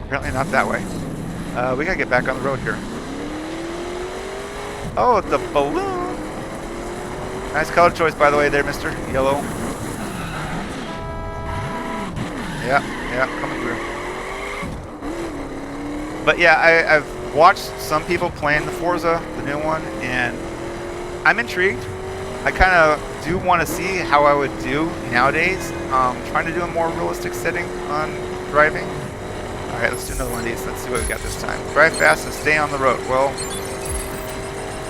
Apparently not that way. We gotta get back on the road here. Oh, it's a balloon! Nice color choice, by the way, there, Mr. Yellow. Yeah, coming through. But yeah, I've watched some people playing the Forza, the new one, and I'm intrigued. I kind of do want to see how I would do nowadays, trying to do a more realistic setting on driving. Alright, let's do another one of these. Let's see what we got this time. Drive fast and stay on the road. Well,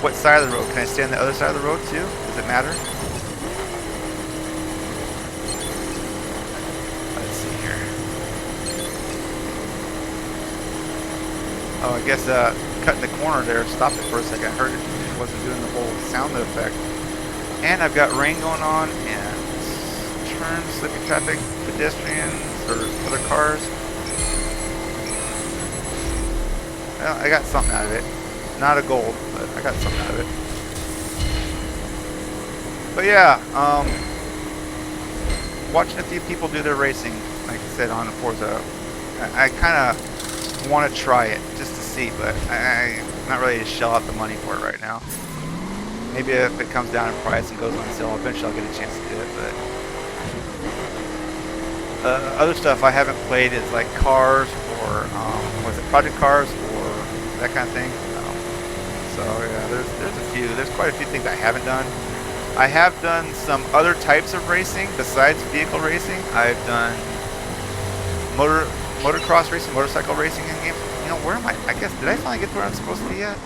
what side of the road? Can I stay on the other side of the road too? Does it matter? Let's see here. Oh, I guess cutting the corner there stopped it for a second. I heard it wasn't doing the whole sound effect. And I've got rain going on, and turns, slipping traffic, pedestrians, or other cars. Well, I got something out of it. Not a gold, but I got something out of it. But yeah, watching a few people do their racing, like I said, on Forza, I kind of want to try it just to see, but I'm not ready to shell out the money for it right now. Maybe if it comes down in price and goes on sale, eventually I'll get a chance to do it. But other stuff I haven't played is like cars or was it project cars or that kind of thing. So yeah, there's quite a few things I haven't done. I have done some other types of racing besides vehicle racing. I've done motocross racing, motorcycle racing in games. You know, where am I? I guess, did I finally get to where I'm supposed to be yet?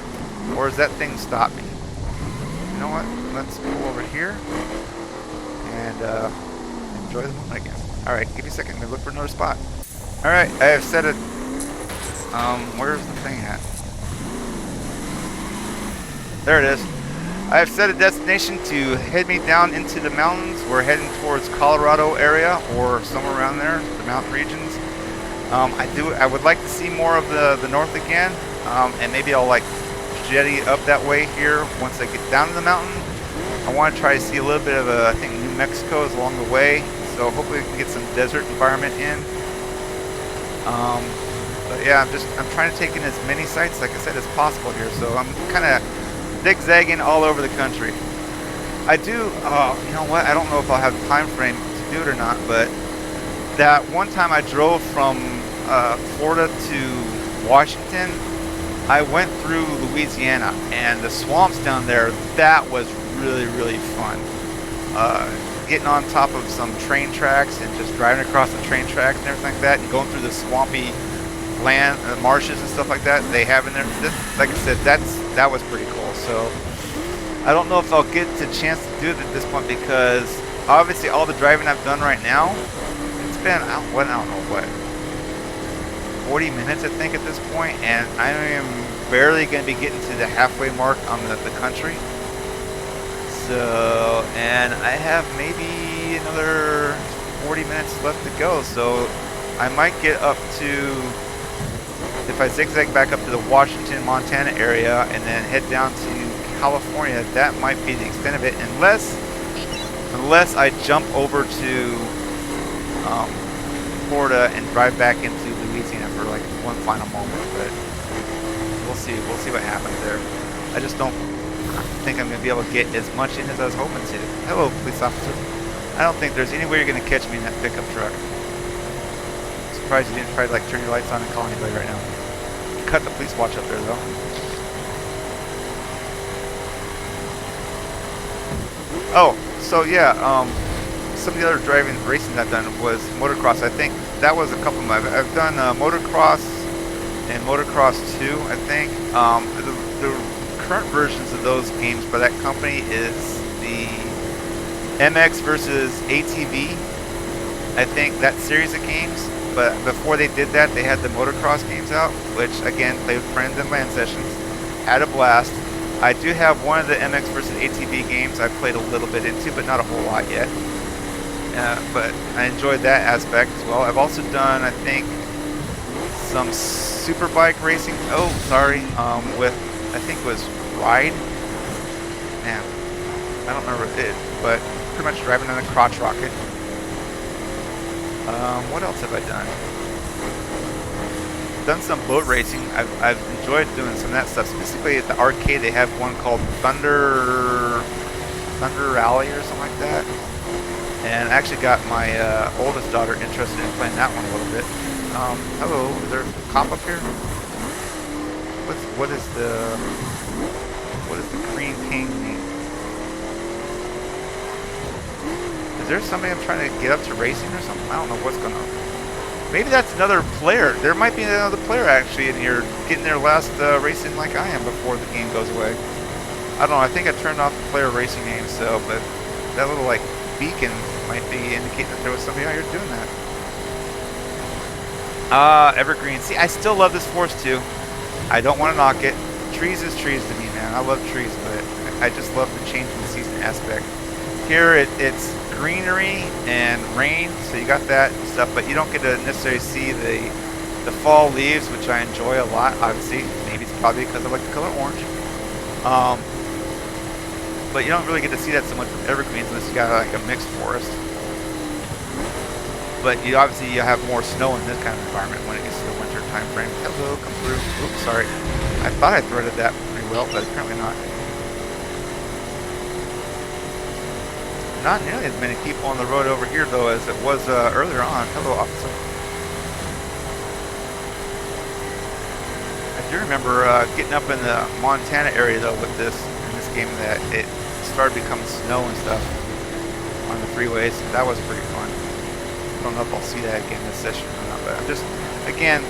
Or has that thing stopped me? You know what? Let's pull over here and enjoy the moment again. Alright, give me a second. I'm going to look for another spot. Alright, I have set it. Where's the thing at? There it is. I have set a destination to head me down into the mountains. We're heading towards Colorado area or somewhere around there, the mountain regions. I would like to see more of the north again, and maybe I'll like jetty up that way here once I get down to the mountain. I want to try to see a little bit of I think New Mexico is along the way, so hopefully we can get some desert environment in. But yeah, I'm trying to take in as many sites, like I said, as possible here. So I'm kind of zigzagging all over the country. I do, you know what? I don't know if I'll have the time frame to do it or not, but that one time I drove from Florida to Washington, I went through Louisiana, and the swamps down there, that was really, really fun. Getting on top of some train tracks and just driving across the train tracks and everything like that, and going through the swampy land, marshes and stuff like that they have in there. Like I said, that was pretty cool. So I don't know if I'll get the chance to do it at this point because obviously all the driving I've done right now, it's been, I don't know what, 40 minutes I think at this point, and I am barely going to be getting to the halfway mark on the country. So, and I have maybe another 40 minutes left to go, so I might get up to, if I zigzag back up to the Washington, Montana area and then head down to California, that might be the extent of it, unless I jump over to Florida and drive back into Louisiana for like one final moment. But we'll see what happens there. I just don't think I'm going to be able to get as much in as I was hoping to. Hello, police officer. I don't think there's any way you're going to catch me in that pickup truck. I'm surprised you didn't try to like turn your lights on and call anybody right now. Cut the police watch up there though. Oh, so yeah, some of the other driving racing I've done was motocross. I think that was a couple of them. I've done motocross and motocross 2, I think. The current versions of those games by that company is the MX versus ATV. I think that series of games. But before they did that, they had the motocross games out, which again, played with friends and LAN sessions. Had a blast. I do have one of the MX versus ATV games I've played a little bit into, but not a whole lot yet. But I enjoyed that aspect as well. I've also done, I think, some superbike racing. Oh, sorry, with, I think it was Ride. Man, I don't remember it, but pretty much driving in a crotch rocket. What else have I done? Done some boat racing. I've enjoyed doing some of that stuff. Specifically at the arcade, they have one called Thunder Rally or something like that. And I actually got my oldest daughter interested in playing that one a little bit. Hello, is there a cop up here? What is the green ping mean? Is there somebody I'm trying to get up to racing or something? I don't know what's going on. Maybe that's another player. There might be another player actually in here getting their last racing like I am before the game goes away. I don't know. I think I turned off the player racing game, so, but that little like beacon might be indicating that there was somebody out here doing that. Evergreen. See, I still love this forest too. I don't want to knock it. Trees is trees to me, man. I love trees, but I just love the change in the season aspect. Here it's greenery and rain, so you got that stuff, but you don't get to necessarily see the fall leaves, which I enjoy a lot. Obviously, maybe it's probably because I like the color orange. But you don't really get to see that so much with evergreens unless you got like a mixed forest. But you obviously you have more snow in this kind of environment when it gets to the winter time frame. Hello, come through. Oops, sorry. I thought I threaded that pretty well, but apparently not. Not nearly as many people on the road over here though as it was earlier on. Hello, officer. I do remember getting up in the Montana area though with this in this game that it started becoming snow and stuff on the freeways. That was pretty fun. I don't know if I'll see that again this session or not, but I'm just, again,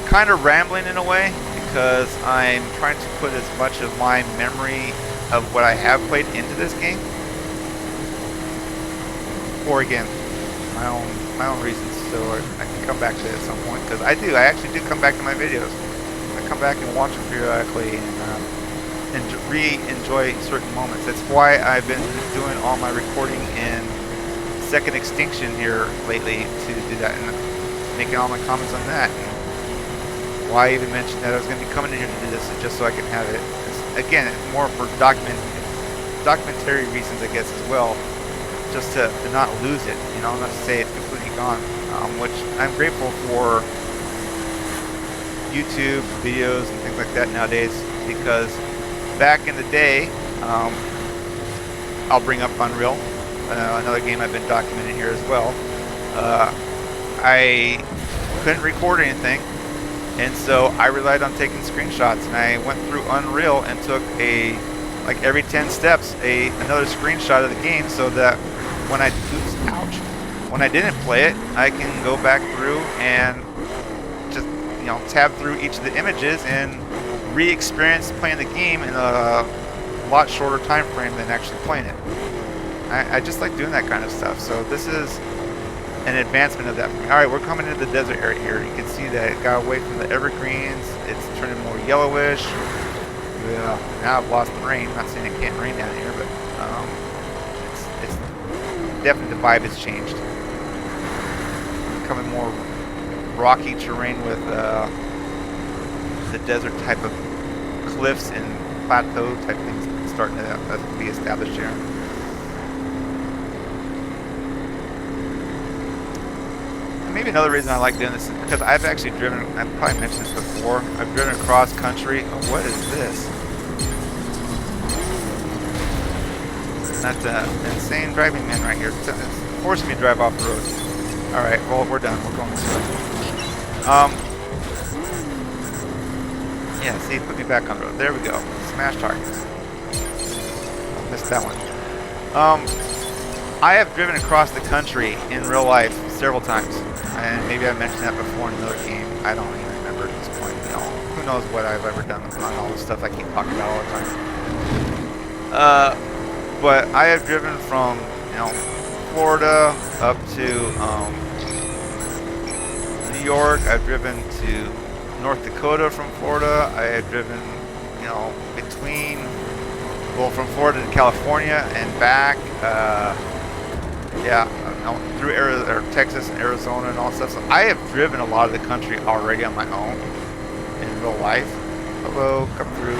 kind of rambling in a way because I'm trying to put as much of my memory of what I have played into this game. Or again, my own reasons, so I can come back to it at some point because I actually do come back to my videos. I come back and watch them periodically and re-enjoy certain moments. That's why I've been doing all my recording in Second Extinction here lately to do that and making all my comments on that. And why I even mentioned that I was going to be coming in here to do this just so I can have it. Again, it's more for documentary reasons, I guess, as well. Just to not lose it, you know, not to say it's completely gone, which I'm grateful for YouTube videos and things like that nowadays, because back in the day, I'll bring up Unreal, another game I've been documenting here as well. I couldn't record anything, and so I relied on taking screenshots, and I went through Unreal and took like every 10 steps, another screenshot of the game so that when I didn't play it, I can go back through and just, you know, tab through each of the images and re-experience playing the game in a lot shorter time frame than actually playing it. I just like doing that kind of stuff, so this is an advancement of that for me. Alright, we're coming into the desert area here. You can see that it got away from the evergreens. It's turning more yellowish. Yeah, now I've lost the rain. I'm not saying it can't rain down here, but it's definitely the vibe has changed. Becoming more rocky terrain with the desert type of cliffs and plateau type things starting to be established here. And maybe another reason I like doing this is because I've actually driven, I've probably mentioned this before, I've driven across country. Oh, what is this? That's an insane driving man right here. It's forcing me to drive off the road. Alright, well, we're done. We're going this way. Yeah, see, put me back on the road. There we go. Smash targets. Missed that one. I have driven across the country in real life several times. And maybe I mentioned that before in another game. I don't even remember at this point. You know, who knows what I've ever done on all the stuff I keep talking about all the time. But I have driven from, you know, Florida up to New York. I've driven to North Dakota from Florida. I have driven, you know, from Florida to California and back. Yeah, through Texas and Arizona and all that stuff. So I have driven a lot of the country already on my own in real life. Hello, come through.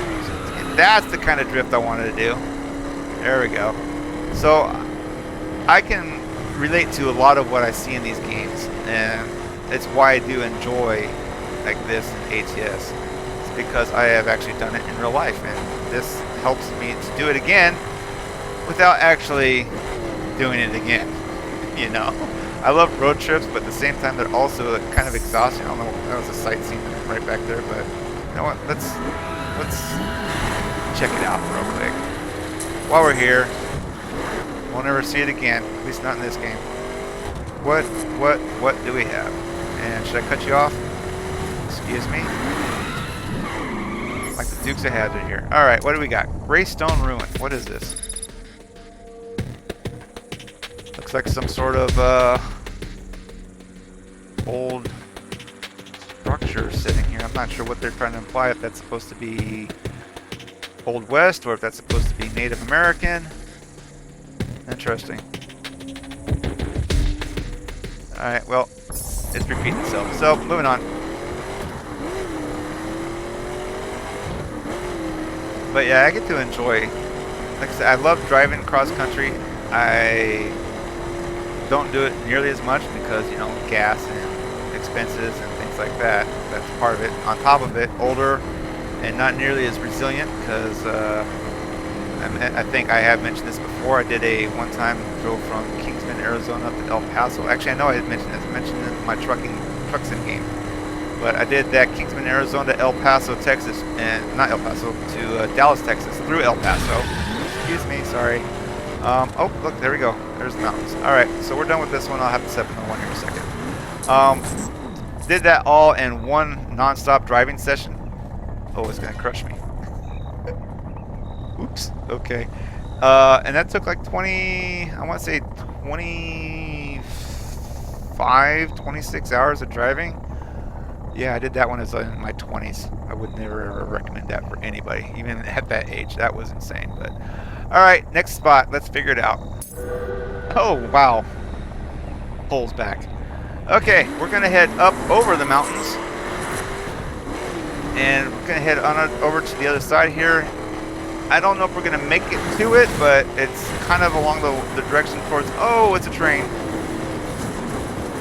That's the kind of drift I wanted to do. There we go. So I can relate to a lot of what I see in these games, and it's why I do enjoy like this in ATS. It's because I have actually done it in real life, and this helps me to do it again without actually doing it again. You know, I love road trips, but at the same time they're also kind of exhausting. I don't know, that was a sightseeing right back there, but you know what? Let's check it out real quick. While we're here, we'll never see it again, at least not in this game. What do we have? And should I cut you off? Excuse me. Like the Dukes of Hazzard here. Alright, what do we got? Greystone Ruin. What is this? Looks like some sort of old structure sitting here. I'm not sure what they're trying to imply, if that's supposed to be Old West or if that's supposed to be Native American. Interesting. Alright, well, it's repeating itself. So, moving on. But yeah, I get to enjoy, like I said, I love driving cross country. I don't do it nearly as much because, you know, gas and expenses and things like that. That's part of it. On top of it, older and not nearly as resilient because I think I have mentioned this before. I did a one-time drove from Kingston, Arizona up to El Paso. Actually, I know I had mentioned this. I mentioned it in my truck sim game. But I did that Kingston, Arizona to El Paso, Texas, and not El Paso, to Dallas, Texas, through El Paso. Excuse me, sorry. Oh, look, there we go. There's the mountains. All right, so we're done with this one. I'll have the 701 here in a second. Did that all in one non-stop driving session. Oh, it's gonna crush me. Oops. Okay. And that took like 20. I want to say 25, 26 hours of driving. Yeah, I did that one as in my 20s. I would never ever recommend that for anybody, even at that age. That was insane. But all right, next spot. Let's figure it out. Oh wow, pulls back. Okay, we're gonna head up over the mountains, and we're gonna head on over to the other side here. I don't know if we're gonna make it to it, but it's kind of along the direction towards. Oh, it's a train.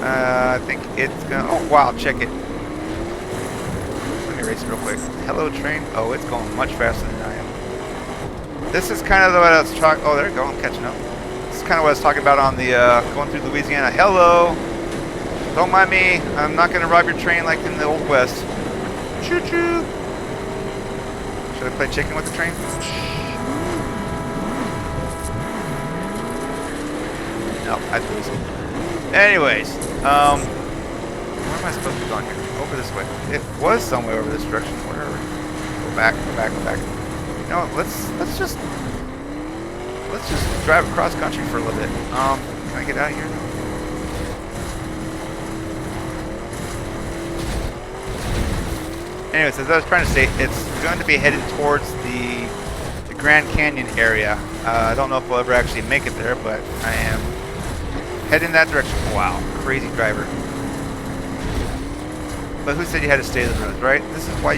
I think it's gonna. Oh wow, check it. Race real quick. Hello train. Oh, it's going much faster than I am. This is kind of what I was talking. Oh, there you go. I'm catching up. This is kind of what I was talking about on the going through Louisiana. Hello. Don't mind me. I'm not going to rob your train like in the Old West. Choo choo. Should I play chicken with the train? No, I'd lose. Anyways, where am I supposed to be going here? Over this way. It was somewhere over this direction. Whatever. Go back. Go back. Go back. You know, let's just drive across country for a little bit. Can I get out of here? Anyways, as I was trying to say, it's going to be headed towards the Grand Canyon area. I don't know if we'll ever actually make it there, but I am heading that direction. Wow, crazy driver. But who said you had to stay to the roads, right? This is why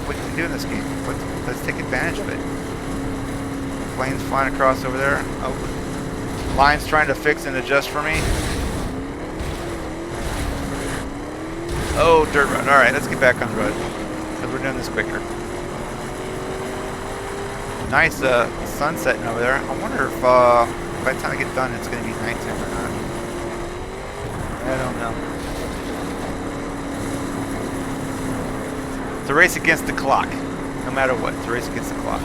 what you can do in this game. Let's take advantage of it. Planes flying across over there. Oh, line's trying to fix and adjust for me. Oh, dirt road. All right, let's get back on the road because we're doing this quicker. Nice sun setting over there. I wonder if by the time I get done, it's going to be nighttime or not. I don't know. It's a race against the clock, no matter what. It's a race against the clock.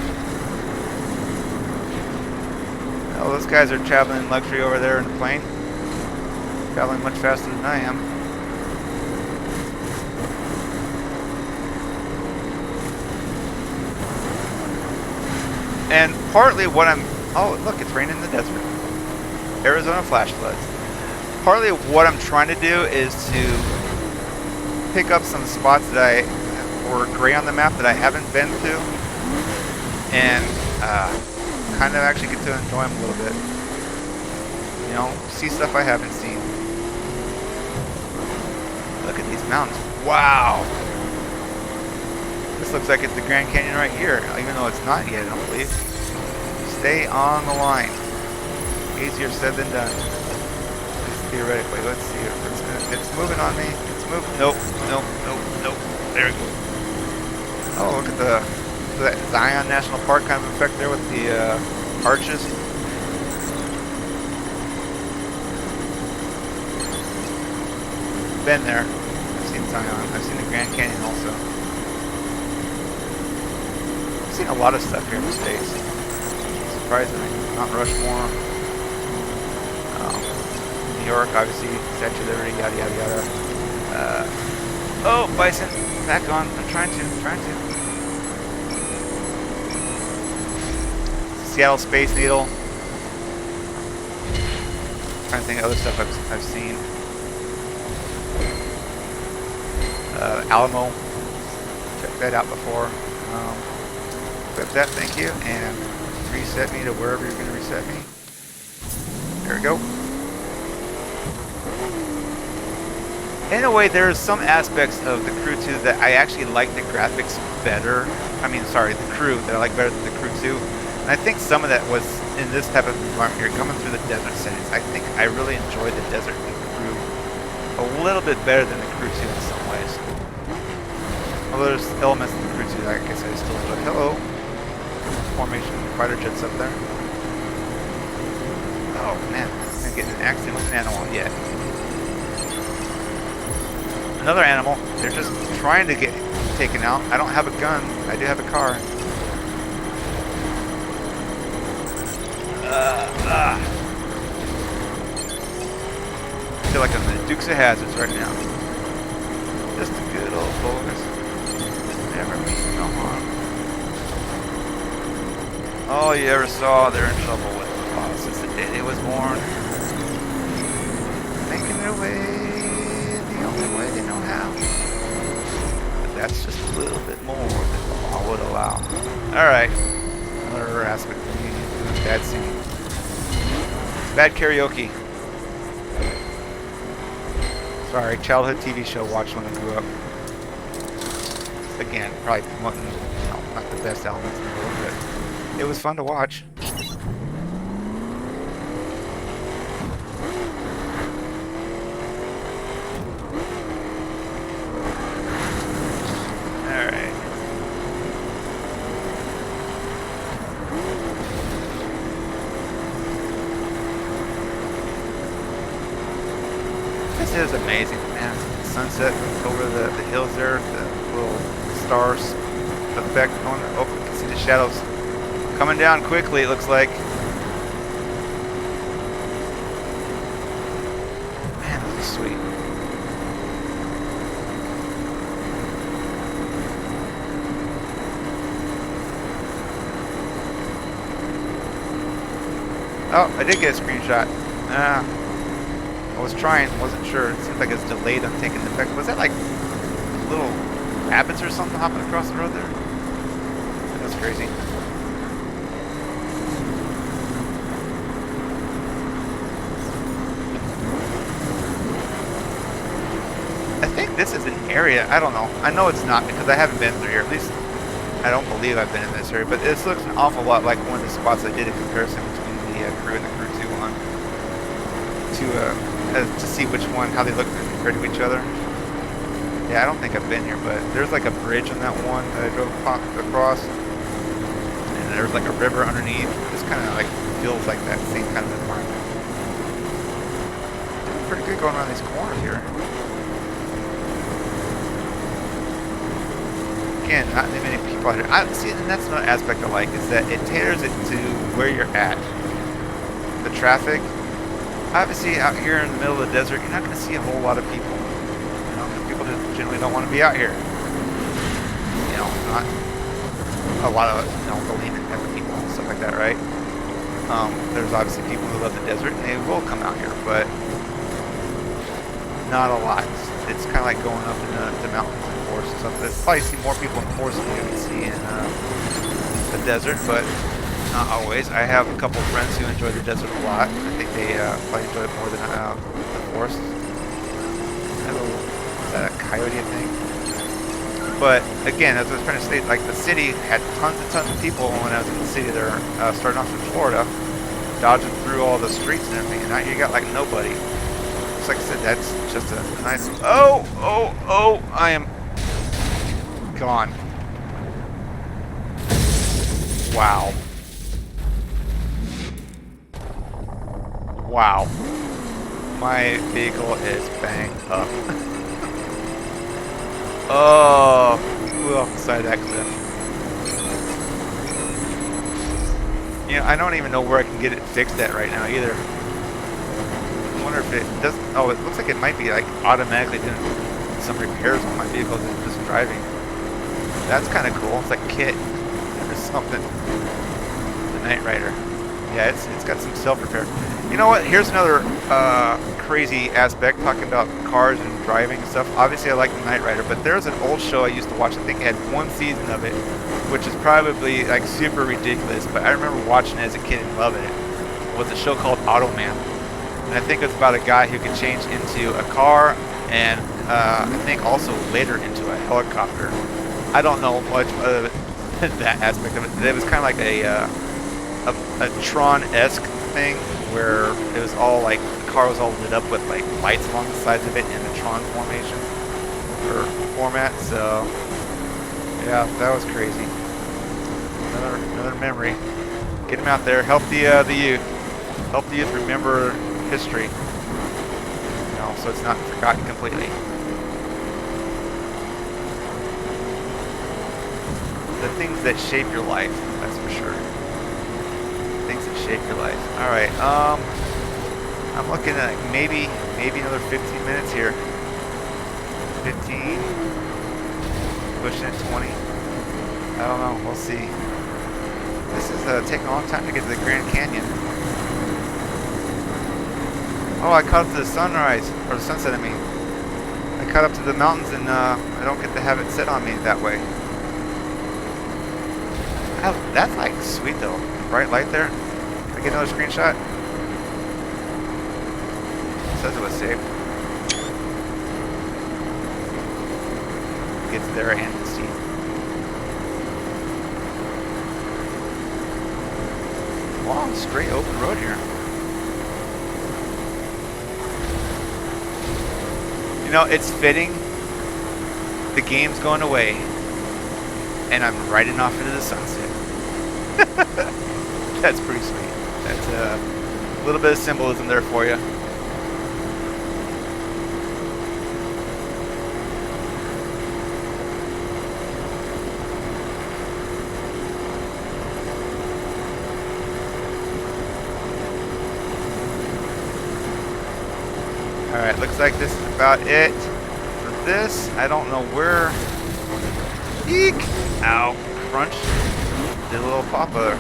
Oh, those guys are traveling in luxury over there in the plane. Traveling much faster than I am. And partly what I'm... Oh, look, it's raining in the desert. Arizona flash floods. Partly what I'm trying to do is to pick up some spots that were gray on the map that I haven't been to, and kind of actually get to enjoy them a little bit. You know, see stuff I haven't seen. Look at these mountains. Wow! This looks like it's the Grand Canyon right here, even though it's not yet, I don't believe. Stay on the line. Easier said than done. Theoretically, let's see if it's moving on me. It's moving. Nope, nope, nope, nope. There we go. Oh, look at that Zion National Park kind of effect there with the arches. Been there. I've seen Zion. I've seen the Grand Canyon also. I've seen a lot of stuff here in the States. Surprisingly. Mount Rushmore. New York, obviously. Statue of Liberty, yada, yada, yada. Oh, bison. Back on. I'm trying to. Seattle Space Needle. Trying to think of other stuff I've seen. Alamo. Checked that out before. Equip that, thank you, and reset me to wherever you're going to reset me. There we go. In a way, there's some aspects of the Crew 2 that I actually like the graphics better. I mean, sorry, the Crew that I like better than the Crew 2. And I think some of that was in this type of environment here, coming through the desert settings. I think I really enjoyed the desert in the Crew a little bit better than the Crew 2 in some ways. Although there's elements in the Crew 2 that I guess I still enjoy. Hello. Formation fighter jets up there. Oh man, I'm gonna get in an accident with an animal yet. Another animal. They're just trying to get taken out. I don't have a gun. I do have a car. I feel like I'm in the Dukes of Hazzards right now. Just a good old boys. Never mean no harm. All you ever saw, they're in trouble with the law since the day they was born. Making their way the only way they know how. But that's just a little bit more than the law would allow. Alright. Another aspect of me. Bad singing. Bad karaoke. Sorry, childhood TV show watched when I grew up. Again, probably not the best elements in the world, but it was fun to watch. Alright. This is amazing, man. The sunset over the hills there, the little stars effect going. Oh, you can see the shadows coming down quickly, it looks like. Man, this is sweet. Oh, I did get a screenshot. I was trying, wasn't sure. It seems like it's delayed on taking the effect. Was that like little rabbits or something hopping across the road there? That's crazy. I think this is an area, I don't know. I know it's not because I haven't been through here. At least I don't believe I've been in this area. But this looks an awful lot like one of the spots I did in comparison between the Crew and the Crew 2 one. To see which one, how they look compared to each other. Yeah, I don't think I've been here, but there's like a bridge on that one that I drove across, and there's like a river underneath. This kind of like feels like that same kind of environment. Doing pretty good going around these corners here. Again, not many people out here. See, and that's another aspect I like, is that it tailors it to where you're at. The traffic. Obviously, out here in the middle of the desert, you're not going to see a whole lot of people. You know, people just generally don't want to be out here. You know, not a lot of, you know, bulimic type of people and stuff like that, right? There's obviously people who love the desert, and they will come out here, but not a lot. It's kind of like going up in the mountains and forests and stuff. There's probably see more people in the forest than you can see in the desert, but not always. I have a couple of friends who enjoy the desert a lot. I think they probably enjoy it more than the forest. Is that a coyote, I think? But again, as I was trying to state, like the city had tons and tons of people when I was in the city there, starting off in Florida, dodging through all the streets and everything, and now you got like nobody. Just like I said, that's just a nice. Oh! I am gone. Wow. Wow. My vehicle is banged up. Oh, flew off the side of that cliff. You know, I don't even know where I can get it fixed at right now either. I wonder if it does. Oh, it looks like it might be like automatically doing some repairs on my vehicle as I'm just driving. That's kind of cool. It's like kit or something. The Knight Rider. Yeah, it's got some self-repair. You know what? Here's another crazy aspect, talking about cars and driving and stuff. Obviously, I like the Knight Rider, but there's an old show I used to watch. I think it had one season of it, which is probably like super ridiculous, but I remember watching it as a kid and loving it. It was a show called Automan. And I think it's about a guy who could change into a car and I think also later into a helicopter. I don't know much of that aspect of it. It was kind of like a Tron-esque thing where it was all like the car was all lit up with like lights along the sides of it in the Tron formation or format. So yeah, that was crazy. Another memory. Get them out there. Help the youth. Help the youth remember history. You know, so it's not forgotten completely. The things that shape your life, that's for sure. Things that shape your life. All right. I'm looking at maybe another 15 minutes here. 15. Pushing it 20. I don't know. We'll see. This is taking a long time to get to the Grand Canyon. Oh, I caught up to the sunrise, or the sunset, I mean. I caught up to the mountains, and I don't get to have it set on me that way. That's like sweet though. Bright light there. Can I get another screenshot? It says it was saved. Gets there and can see. Long, straight, open road here. You know, it's fitting. The game's going away, and I'm riding off into the sunset. That's pretty sweet. That's a little bit of symbolism there for you. Alright, looks like this is about it for this. I don't know where. Eek! Ow. Crunch. Did a little pop, a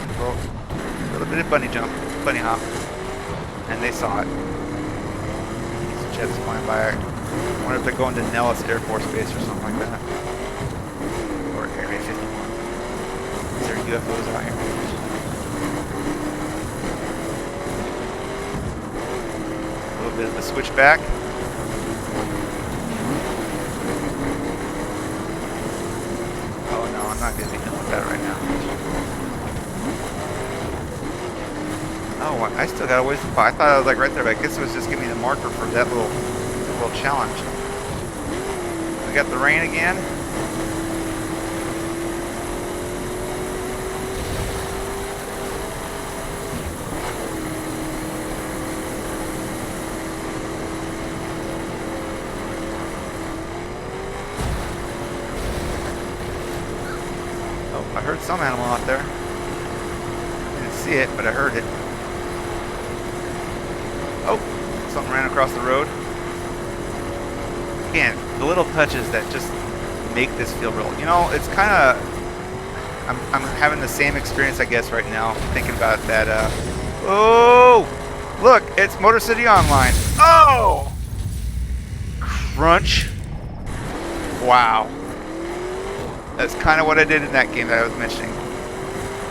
little bit of bunny jump, bunny hop. And they saw it. These jets flying by. I wonder if they're going to Nellis Air Force Base or something like that. Or Area 51. Is there UFOs out here? A little bit of a switchback. Oh no, I'm not going to be done with that right now. Oh, I still got a ways to pop. I thought I was like right there, but I guess it was just giving me the marker for that little challenge. We got the rain again. Oh, I heard some animal out there. Didn't see it, but I heard it. Oh, something ran across the road. Again, the little touches that just make this feel real. You know, it's kind of, I'm having the same experience, I guess, right now, thinking about that. Oh, look, it's Motor City Online. Oh, crunch. Wow. That's kind of what I did in that game that I was mentioning.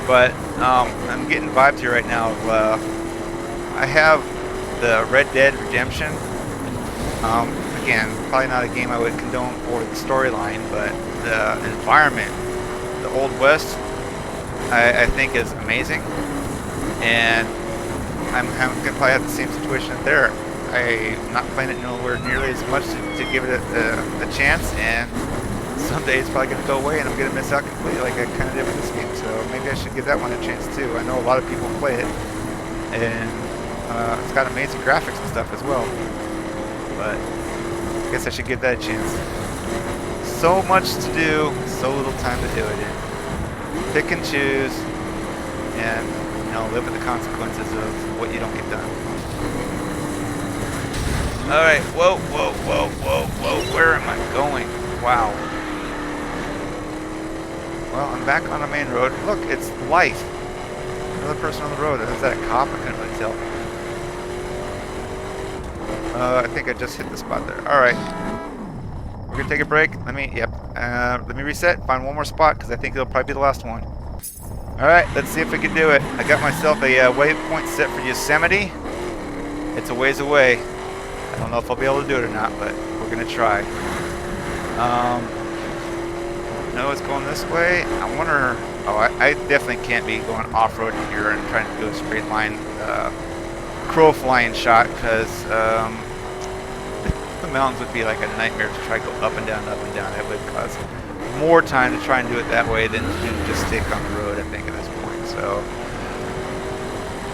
But I'm getting vibes here right now. I have the Red Dead Redemption. Again, probably not a game I would condone for the storyline, but the environment, the Old West, I think is amazing. And I'm going to probably have the same situation there. I'm not playing it nowhere nearly as much to give it a chance, and someday it's probably going to go away and I'm going to miss out completely like I kind of did with this game. So maybe I should give that one a chance too. I know a lot of people play it, and it's got amazing graphics and stuff as well, but I guess I should give that a chance. So much to do, so little time to do it in. Pick and choose, and live with the consequences of what you don't get done. Alright, whoa, where am I going? Wow. Well, I'm back on the main road. Look, it's light. Another person on the road. Is that a cop? I couldn't really tell. I think I just hit the spot there. Alright. We're gonna take a break. Let me reset, find one more spot, because I think it'll probably be the last one. Alright, let's see if we can do it. I got myself a waypoint set for Yosemite. It's a ways away. I don't know if I'll be able to do it or not, but we're gonna try. No, it's going this way. I wonder. Oh, I definitely can't be going off-road here and trying to do a straight line crow flying shot, because the mountains would be like a nightmare to try to go up and down, up and down. It would cause more time to try and do it that way than to just stick on the road, I think, at this point. So,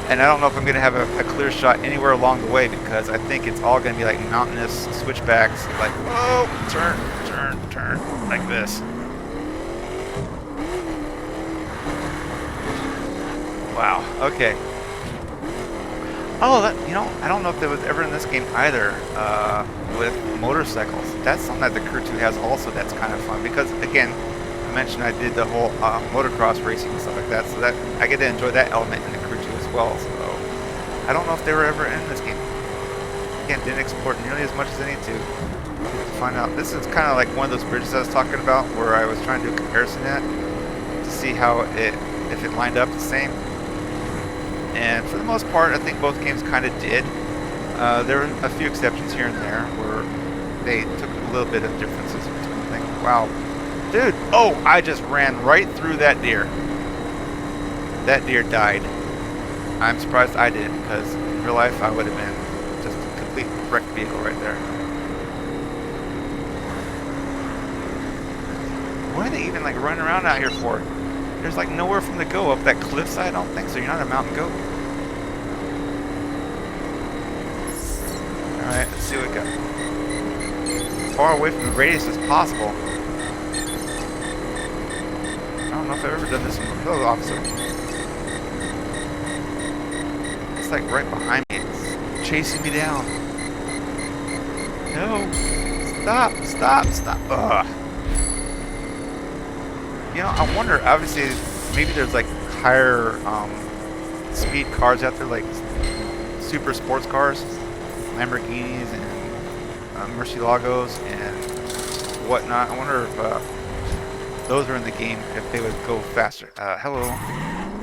and I don't know if I'm going to have a clear shot anywhere along the way, because I think it's all going to be like mountainous switchbacks, like, oh, turn, turn, turn, like this. Wow, okay. Oh, that, you know, I don't know if that was ever in this game either, with motorcycles. That's something that the Crew 2 has also that's kind of fun, because, again, I mentioned I did the whole motocross racing and stuff like that, so that I get to enjoy that element in the Crew 2 as well. So I don't know if they were ever in this game. Again, didn't export nearly as much as I need to find out. This is kind of like one of those bridges I was talking about, where I was trying to do a comparison at to see how if it lined up the same. And for the most part, I think both games kind of did. There were a few exceptions here and there where they took a little bit of differences between things. Wow. Dude, oh, I just ran right through that deer. That deer died. I'm surprised I didn't, because in real life I would have been just a complete wrecked vehicle right there. What are they even like running around out here for? There's like nowhere for them to go up that cliffside. I don't think so. You're not a mountain goat. Alright, let's see what we got. As far away from the radius as possible. I don't know if I've ever done this in the field officer. It's like right behind me. It's chasing me down. No. Stop, stop, stop. Ugh. You know, I wonder, obviously, maybe there's like higher speed cars out there, like super sports cars, Lamborghinis and Murcielagos and whatnot. I wonder if those are in the game, if they would go faster. Hello.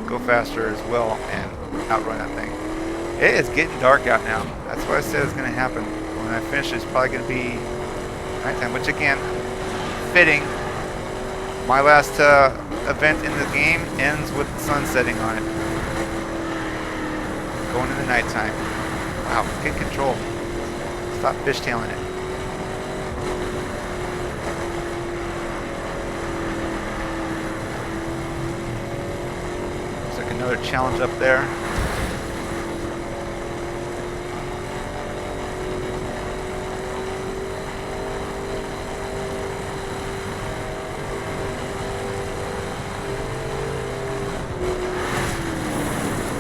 Go faster as well and outrun that thing. It is getting dark out now. That's what I said is going to happen. When I finish, it's probably going to be nighttime, which again, fitting. My last event in the game ends with the sun setting on it. Going into nighttime. Wow, get control. Stop fishtailing it. Looks like another challenge up there.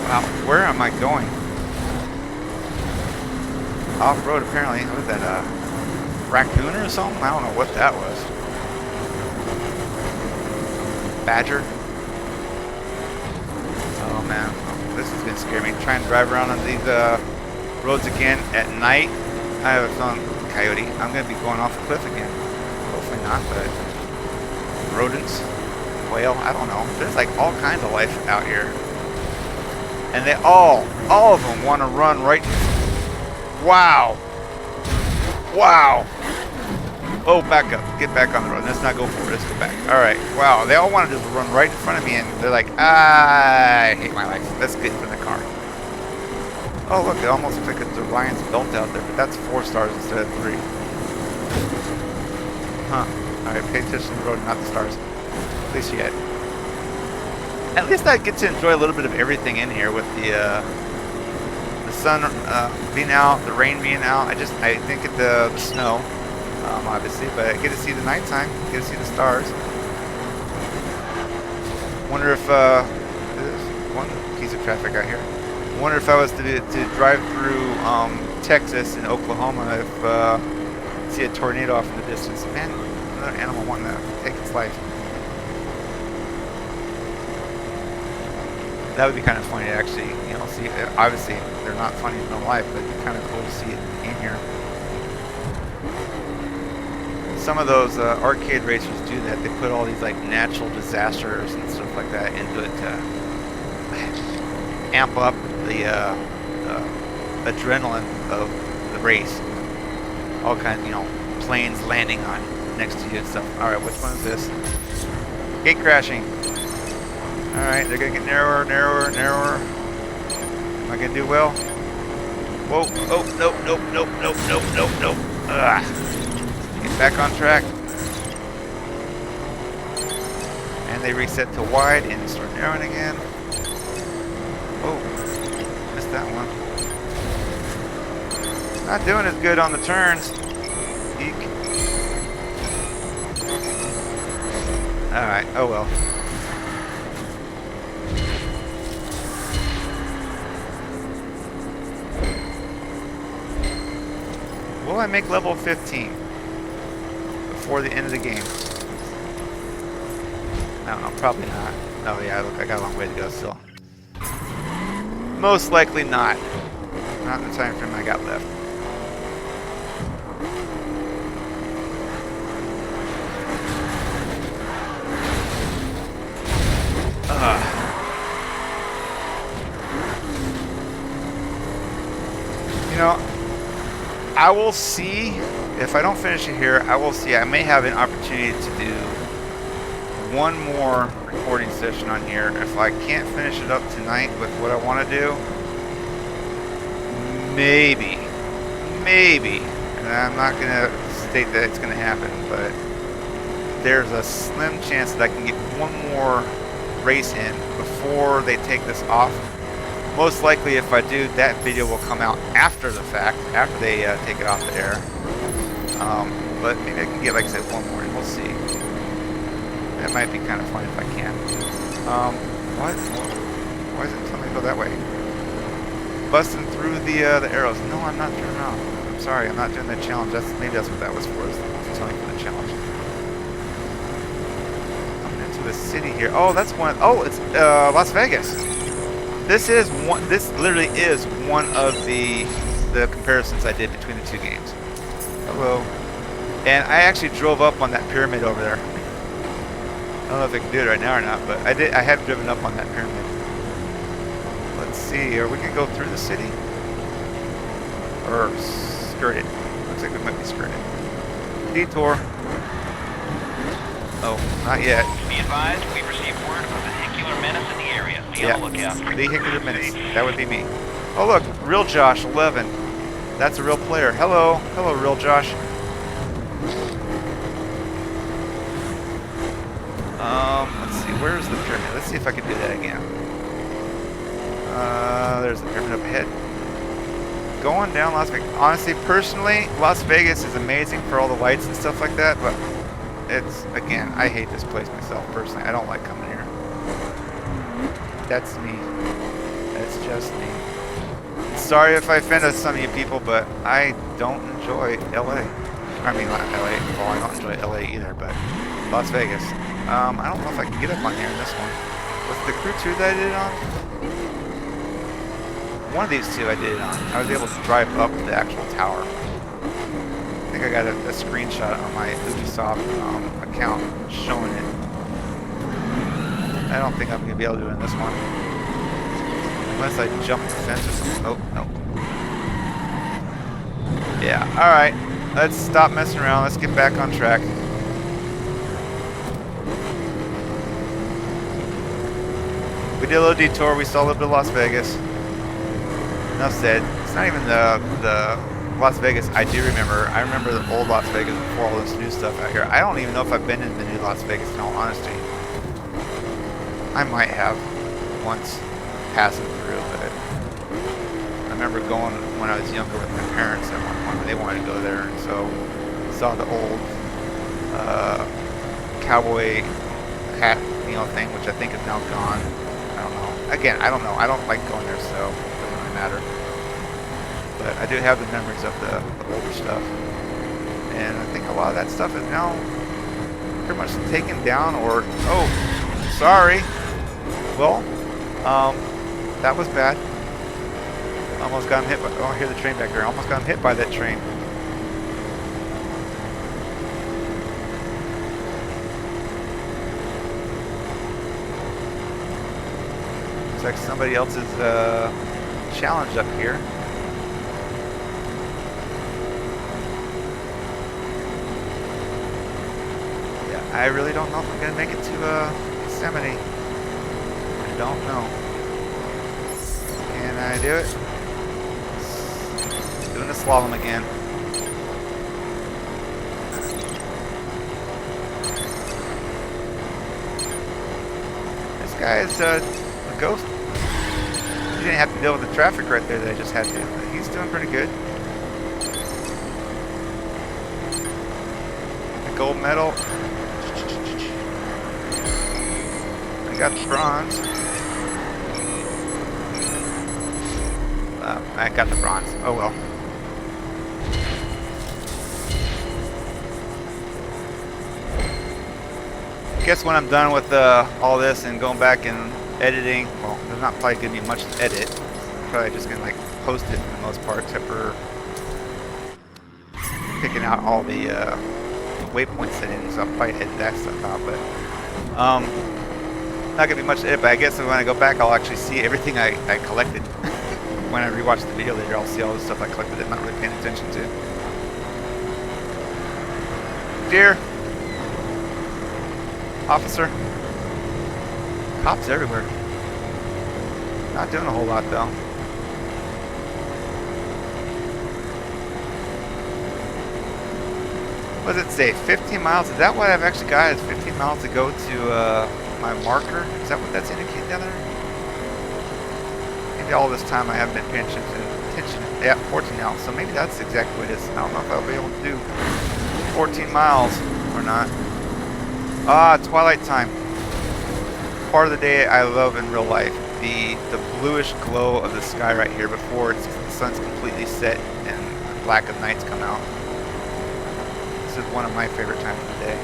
Wow, where am I going? Off-road apparently. What was that, a raccoon or something? I don't know what that was. Badger? Oh man, this is gonna scare me. Trying to drive around on these roads again at night. I have a feeling, coyote, I'm gonna be going off the cliff again. Hopefully not, but rodents, whale, I don't know. There's like all kinds of life out here. And they all of them want to run right. Wow. Wow. Oh, back up. Get back on the road. Let's not go forward. Let's go back. All right. Wow. They all want to just run right in front of me, and they're like, I hate my life. Let's get in the car. Oh, look. It almost looks like it's a Orion's belt out there, but that's 4 stars instead of 3. Huh. All right. Pay attention to the road, not the stars. At least yet. At least I get to enjoy a little bit of everything in here with the sun being out, the rain being out. I didn't get the snow, obviously, but I get to see the nighttime, get to see the stars. Wonder if there's one piece of traffic out here. Wonder if I was to drive through Texas and Oklahoma, if see a tornado off in the distance. Man, another animal wanting to take its life. That would be kind of funny to actually, you know, see. Obviously, they're not funny in real life, but it'd be kind of cool to see it in here. Some of those arcade racers do that. They put all these like natural disasters and stuff like that into it to amp up the adrenaline of the race. All kinds, you know, planes landing on next to you and stuff. Alright, which one is this? Gate crashing. Alright, they're gonna get narrower, narrower, narrower. Am I gonna do well? Whoa, oh, nope, nope, nope, nope, nope, nope, nope. Ugh. Get back on track. And they reset to wide and start narrowing again. Oh, missed that one. Not doing as good on the turns. Eek. Alright, oh well. Will I make level 15 before the end of the game? No, probably not. Oh yeah, look, I got a long way to go still. Most likely not. Not in the time frame I got left. You know, I will see, if I don't finish it here, I will see. I may have an opportunity to do one more recording session on here. If I can't finish it up tonight with what I want to do, maybe, and I'm not going to state that it's going to happen, but there's a slim chance that I can get one more race in before they take this off. Most likely, if I do, that video will come out after the fact, after they take it off the air. But maybe I can get, like I said, one more, and we'll see. That might be kind of fun if I can. Why is it telling me to go that way? Busting through the arrows. No, I'm not turning off. I'm sorry, I'm not doing the challenge. Maybe that's what that was for. Is telling me for the challenge. Coming into the city here. Oh, that's one. Oh, it's Las Vegas. This is one. This literally is one of the comparisons I did between the two games. Hello. And I actually drove up on that pyramid over there. I don't know if I can do it right now or not, but I did. I have driven up on that pyramid. Let's see. Are we gonna go through the city or skirt it? Looks like we might be skirting. Detour. Oh, not yet. Be advised, we've received word of a vehicular menace in the area. Be on the lookout. Vehicular menace. That would be me. Oh look, Real Josh 11. That's a real player. Hello, hello, Real Josh. Let's see. Where's the pyramid? Let's see if I can do that again. There's the pyramid up ahead. Going down Las Vegas. Honestly, personally, Las Vegas is amazing for all the lights and stuff like that, but it's, again, I hate this place myself personally. I don't like coming here. That's me. That's just me. Sorry if I offended some of you people, but I don't enjoy LA. I mean, not LA. Well, I don't enjoy LA either, but Las Vegas. I don't know if I can get up on here in this one. Was it the Crew 2 that I did it on? One of these two I did it on. I was able to drive up the actual tower. I think I got a screenshot on my Ubisoft account showing it. I don't think I'm going to be able to do it in this one. Unless I jump the fence or something. Oh, no. Yeah, alright. Let's stop messing around. Let's get back on track. We did a little detour. We saw a little bit of Las Vegas. Enough said. It's not even the Las Vegas I do remember. I remember the old Las Vegas before all this new stuff out here. I don't even know if I've been in the new Las Vegas in all honesty. I might have once passing through, but I remember going when I was younger with my parents at one point when they wanted to go there, and so saw the old cowboy hat, thing, which I think is now gone. I don't know. Again, I don't know. I don't like going there, so it doesn't really matter. But I do have the memories of the older stuff, and I think a lot of that stuff is now pretty much taken down, or sorry. Well, that was bad. Almost got him hit by, oh, I hear the train back there. Almost got him hit by that train. Looks like somebody else's challenge up here. I really don't know if I'm gonna make it to Yosemite. I don't know. Can I do it? Doing the slalom again. This guy is a ghost. He didn't have to deal with the traffic right there that I just had to. But he's doing pretty good. The gold medal. I got the bronze. I got the bronze. Oh well. I guess when I'm done with all this and going back and editing, well, there's not probably gonna be much to edit. I'm probably just gonna like post it for the most part, except for picking out all the waypoint settings. So I'll probably edit that stuff out, but not gonna be much to edit. But I guess when I go back, I'll actually see everything I collected. When I rewatch the video later, I'll see all the stuff I collected that I'm not really paying attention to. Deer. Officer. Cops everywhere. Not doing a whole lot though. What does it say? 15 miles? Is that what I've actually got? Is 15 miles to go to my marker? Is that what that's indicating down there? Maybe all this time I haven't been paying attention. Yeah, 14 now. So maybe that's exactly what it is. I don't know if I'll be able to do 14 miles or not. Ah, twilight time. Part of the day I love in real life. The bluish glow of the sky right here before the sun's completely set and the black of nights come out. This is one of my favorite times of the day.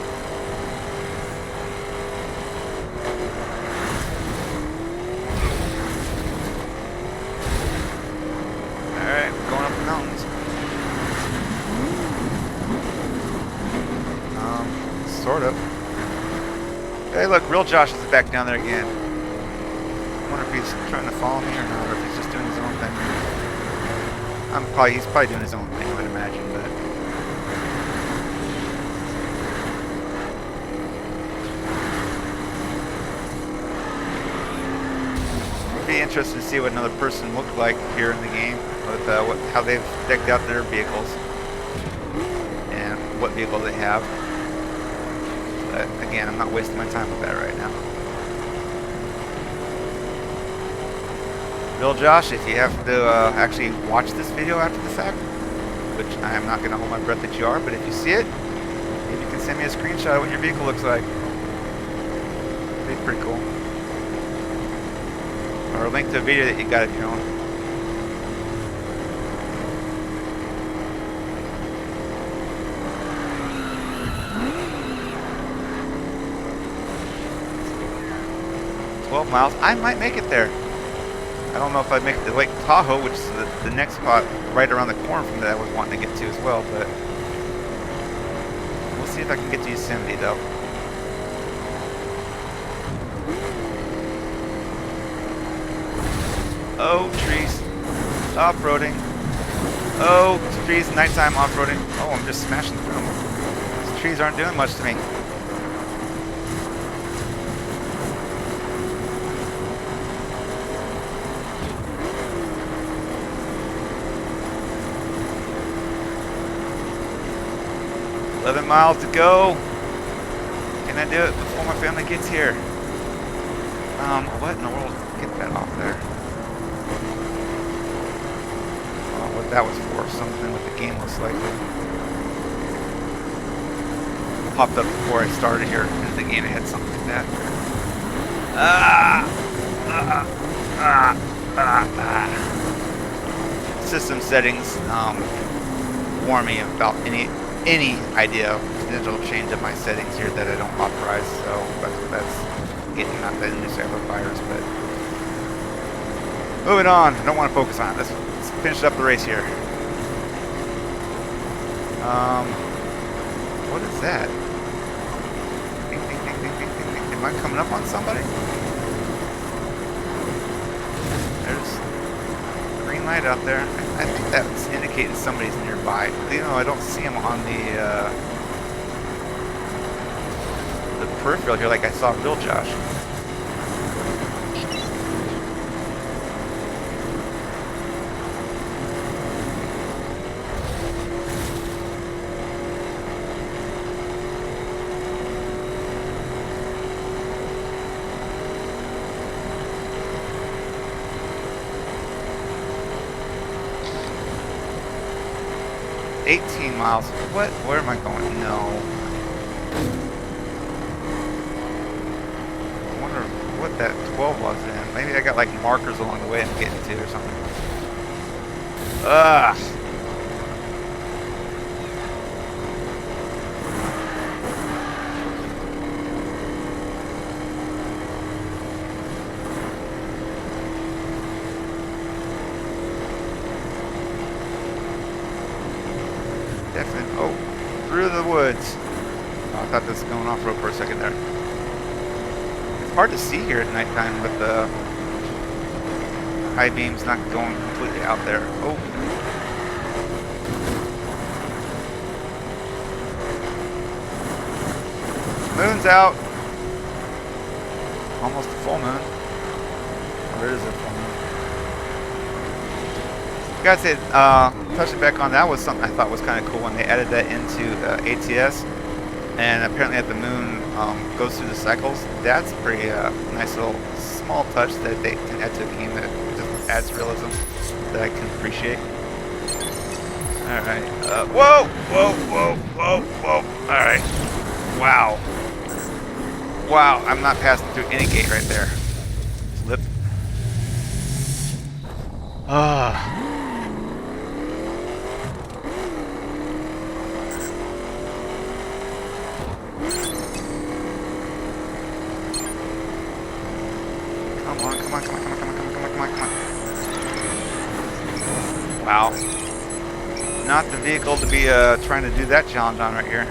Alright, we're going up the mountains. Sort of. Hey look, real Josh is back down there again. I wonder if he's trying to follow me or not, or if he's just doing his own thing. He's probably doing his own thing, I would imagine, but it'd be interesting to see what another person looked like here in the game with how they've decked out their vehicles and what vehicle they have. But again, I'm not wasting my time with that right now. Bill Josh, if you have to actually watch this video after the fact, which I am not going to hold my breath that you are, but if you see it, maybe you can send me a screenshot of what your vehicle looks like. It'd be pretty cool. Or a link to a video that you got of your own. Miles. I might make it there. I don't know if I'd make it to Lake Tahoe, which is the next spot right around the corner from that I was wanting to get to as well, but we'll see if I can get to Yosemite though. Oh, trees. Off-roading. Oh, trees, nighttime off-roading. Oh, I'm just smashing through them. These trees aren't doing much to me. Miles to go. Can I do it before my family gets here? What in the world? Get that off there. Oh, what that was for? Something with the game most likely. Popped up before I started here in the game. It had something like that. System settings warn me about any idea of potential change of my settings here that I don't authorize, so that's getting not that new virus, but moving on. I don't want to focus on it. Let's finish up the race here. What is that? Ding, ding, ding, ding, ding, ding, ding. Am I coming up on somebody? There's a green light out there. I think that's indicating somebody's nearby. You know, I don't see them on the the peripheral here like I saw Bill Josh. Miles. What? Where am I going? No. I wonder what that 12 was in. Maybe I got like markers along the way I'm getting to or something. Ugh. Definitely. Oh, through the woods. Oh, I thought this was going off-road for a second there. It's hard to see here at nighttime with the high beams not going completely out there. Oh. Moon's out. Almost a full moon. Or is it a full moon? Like I said, touching back on that was something I thought was kind of cool when they added that into ATS, and apparently at the moon goes through the cycles. That's a pretty nice little small touch that they can add to a game that just adds realism that I can appreciate. All right. Whoa, whoa, whoa, whoa, whoa. All right. Wow. Wow. I'm not passing through any gate right there. Slip. Ah. Wow. Not the vehicle to be trying to do that challenge on right here.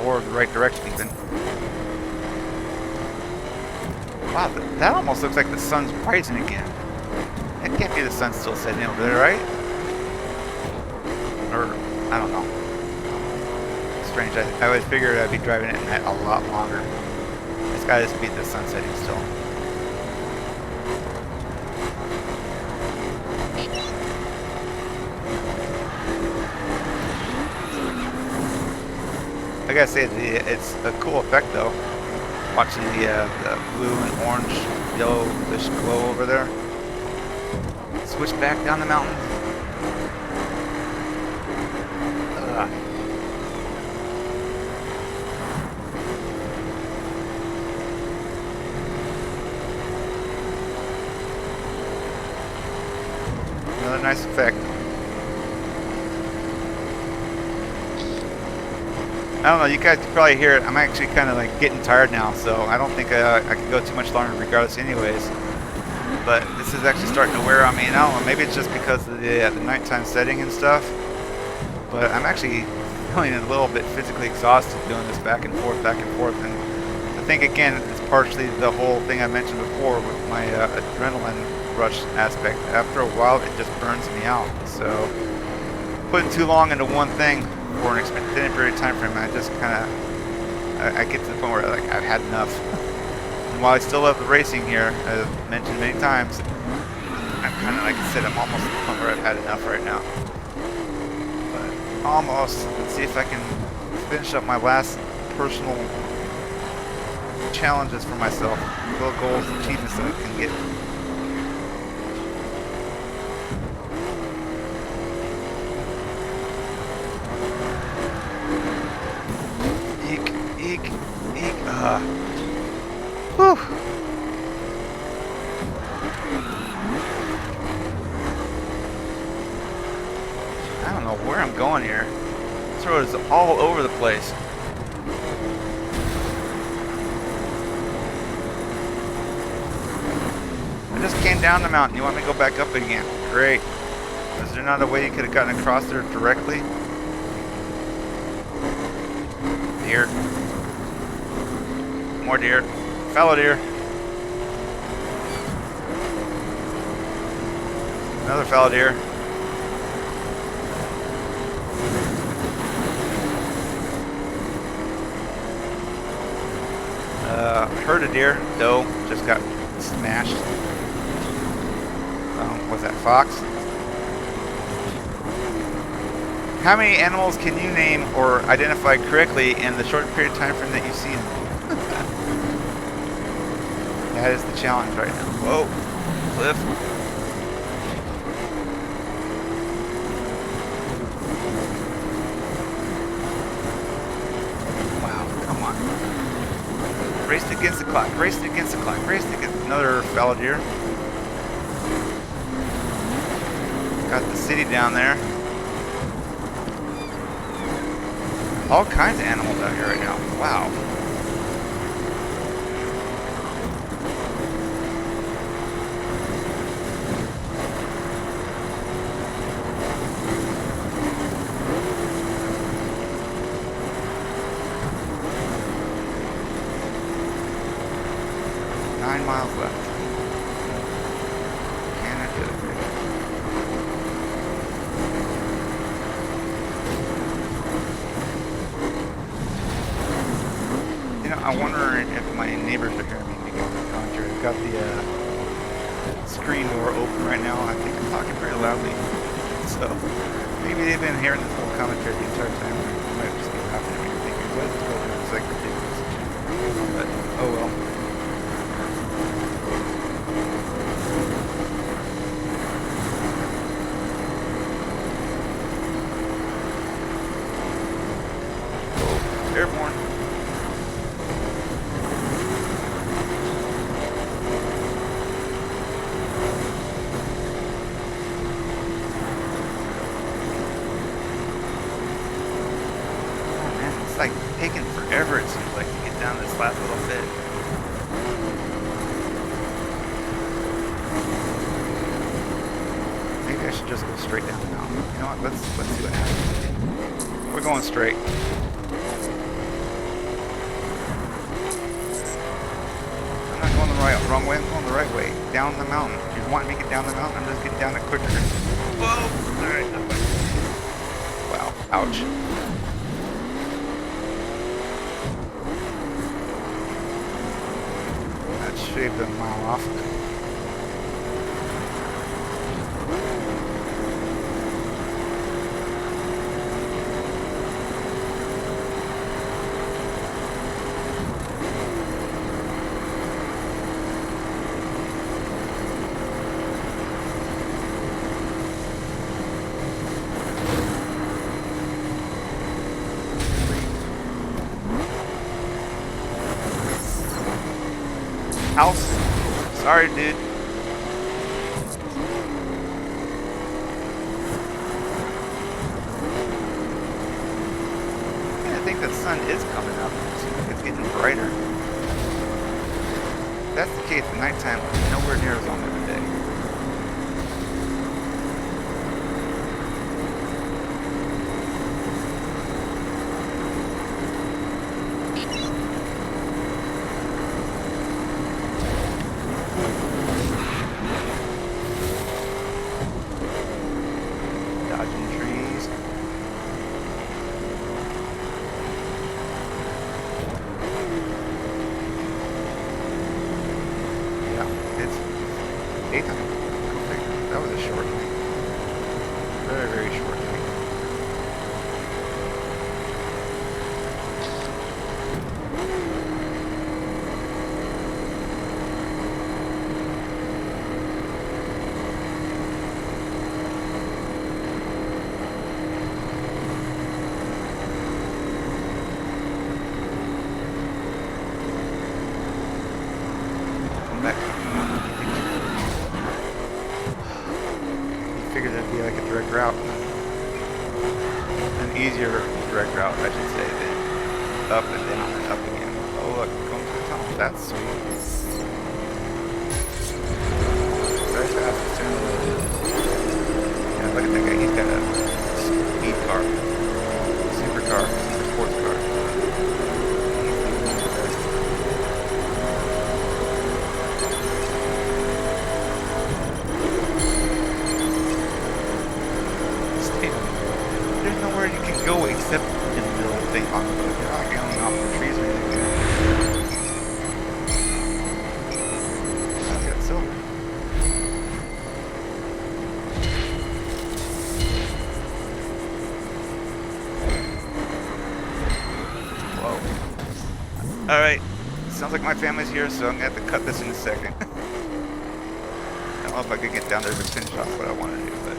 Or the right direction even. Wow, that almost looks like the sun's rising again. It can't be the sun still setting over there, right? Or, I don't know. Strange. I would figure I'd be driving it in that a lot longer. It's got to be the sun setting still. I gotta say, it's a cool effect though. Watching the blue and orange, yellowish glow over there. Switch back down the mountain. Another nice effect. I don't know, you guys can probably hear it. I'm actually kind of like getting tired now, so I don't think I can go too much longer regardless anyways. But this is actually starting to wear on me, and I don't know, maybe it's just because of the nighttime setting and stuff. But I'm actually feeling a little bit physically exhausted doing this back and forth, and I think again, it's partially the whole thing I mentioned before with my adrenaline rush aspect. After a while, it just burns me out. So putting too long into one thing for an extended period of time frame, I just kind of, I get to the point where like I've had enough. And while I still love the racing here, as I've mentioned many times, I'm kind of, like I said, I'm almost at the point where I've had enough right now. But almost. Let's see if I can finish up my last personal challenges for myself, little goals and achievements that I can get. Whew. I don't know where I'm going here. This road is all over the place. I just came down the mountain. You want me to go back up again? Great. Is there not a way you could have gotten across there directly? Deer. More deer. Fallow deer. Another fallow deer. Herd of deer, doe, just got smashed. What's that, fox? How many animals can you name or identify correctly in the short period of time frame that you see them? That is the challenge right now. Whoa, cliff. Raced against the clock, raced against the clock, raced against another fallow deer. Got the city down there. All kinds of animals out here right now. Wow. Miles left. Can I do it? You know, I wonder if my neighbors are hearing me because of the commentary. I've got the screen door open right now. I think I'm talking very loudly. So maybe they've been hearing this whole commentary the entire time. They might just be laughing at me and thinking, what is this going on? It's like ridiculous. But, oh well. Airborne. Oh man, it's like taking forever, it seems like, to get down this last little bit. Maybe I should just go straight down the mountain. You know what, let's see what happens. We're going straight. Wrong way, I'm going the right way. Down the mountain. If you want me to get down the mountain, I'm just getting down it quicker. Whoa! Alright, that way. Wow. Ouch. That shaved a mile off. House. Sorry, dude. I think the sun is coming up. It seems like it's getting brighter. If that's the case, the nighttime is nowhere near as long as the day. That was a short night. Very, very short night. Come back. Figured it'd be like a direct route. An easier direct route, I should say, than up and down and up again. Oh look, going through the tunnel. That's sweet. Very fast. Yeah, look at that guy. He's got a speed car. Super sports car. There's nowhere you can go except in the middle of the thing on the road. You're not getting off the trees or anything. All right. Sounds like my family's here, so I'm gonna have to cut this in a second. I don't know if I could get down there to finish off what I want to do, but.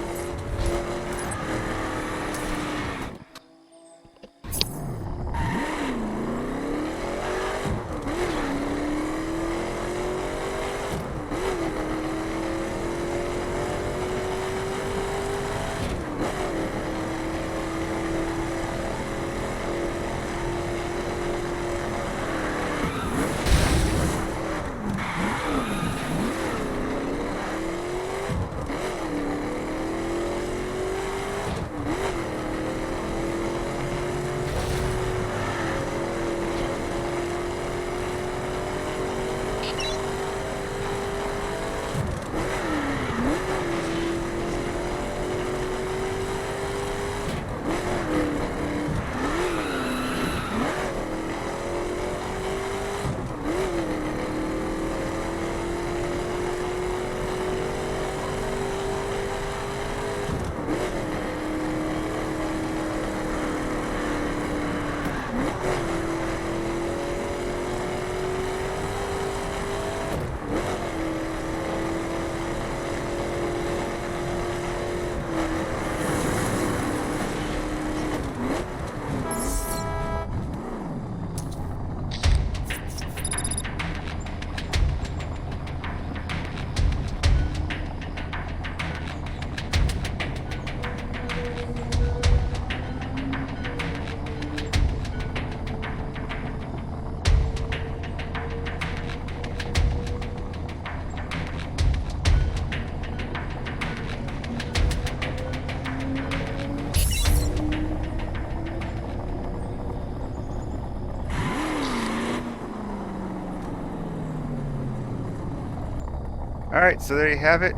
Alright, so there you have it.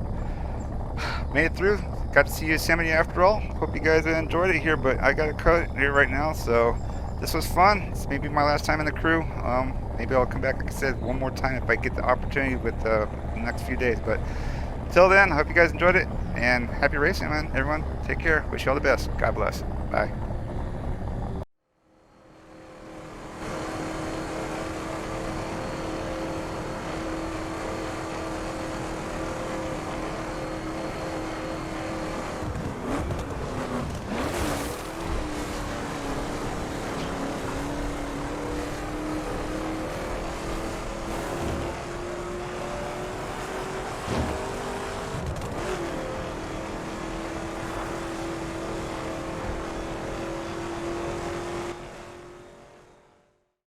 Made it through. Got to see Yosemite after all. Hope you guys enjoyed it here, but I gotta cut here right now, so this was fun. It's maybe my last time in the crew. Maybe I'll come back, like I said, one more time if I get the opportunity with the next few days. But until then, I hope you guys enjoyed it, and happy racing, man. Everyone, take care. Wish you all the best. God bless. Bye.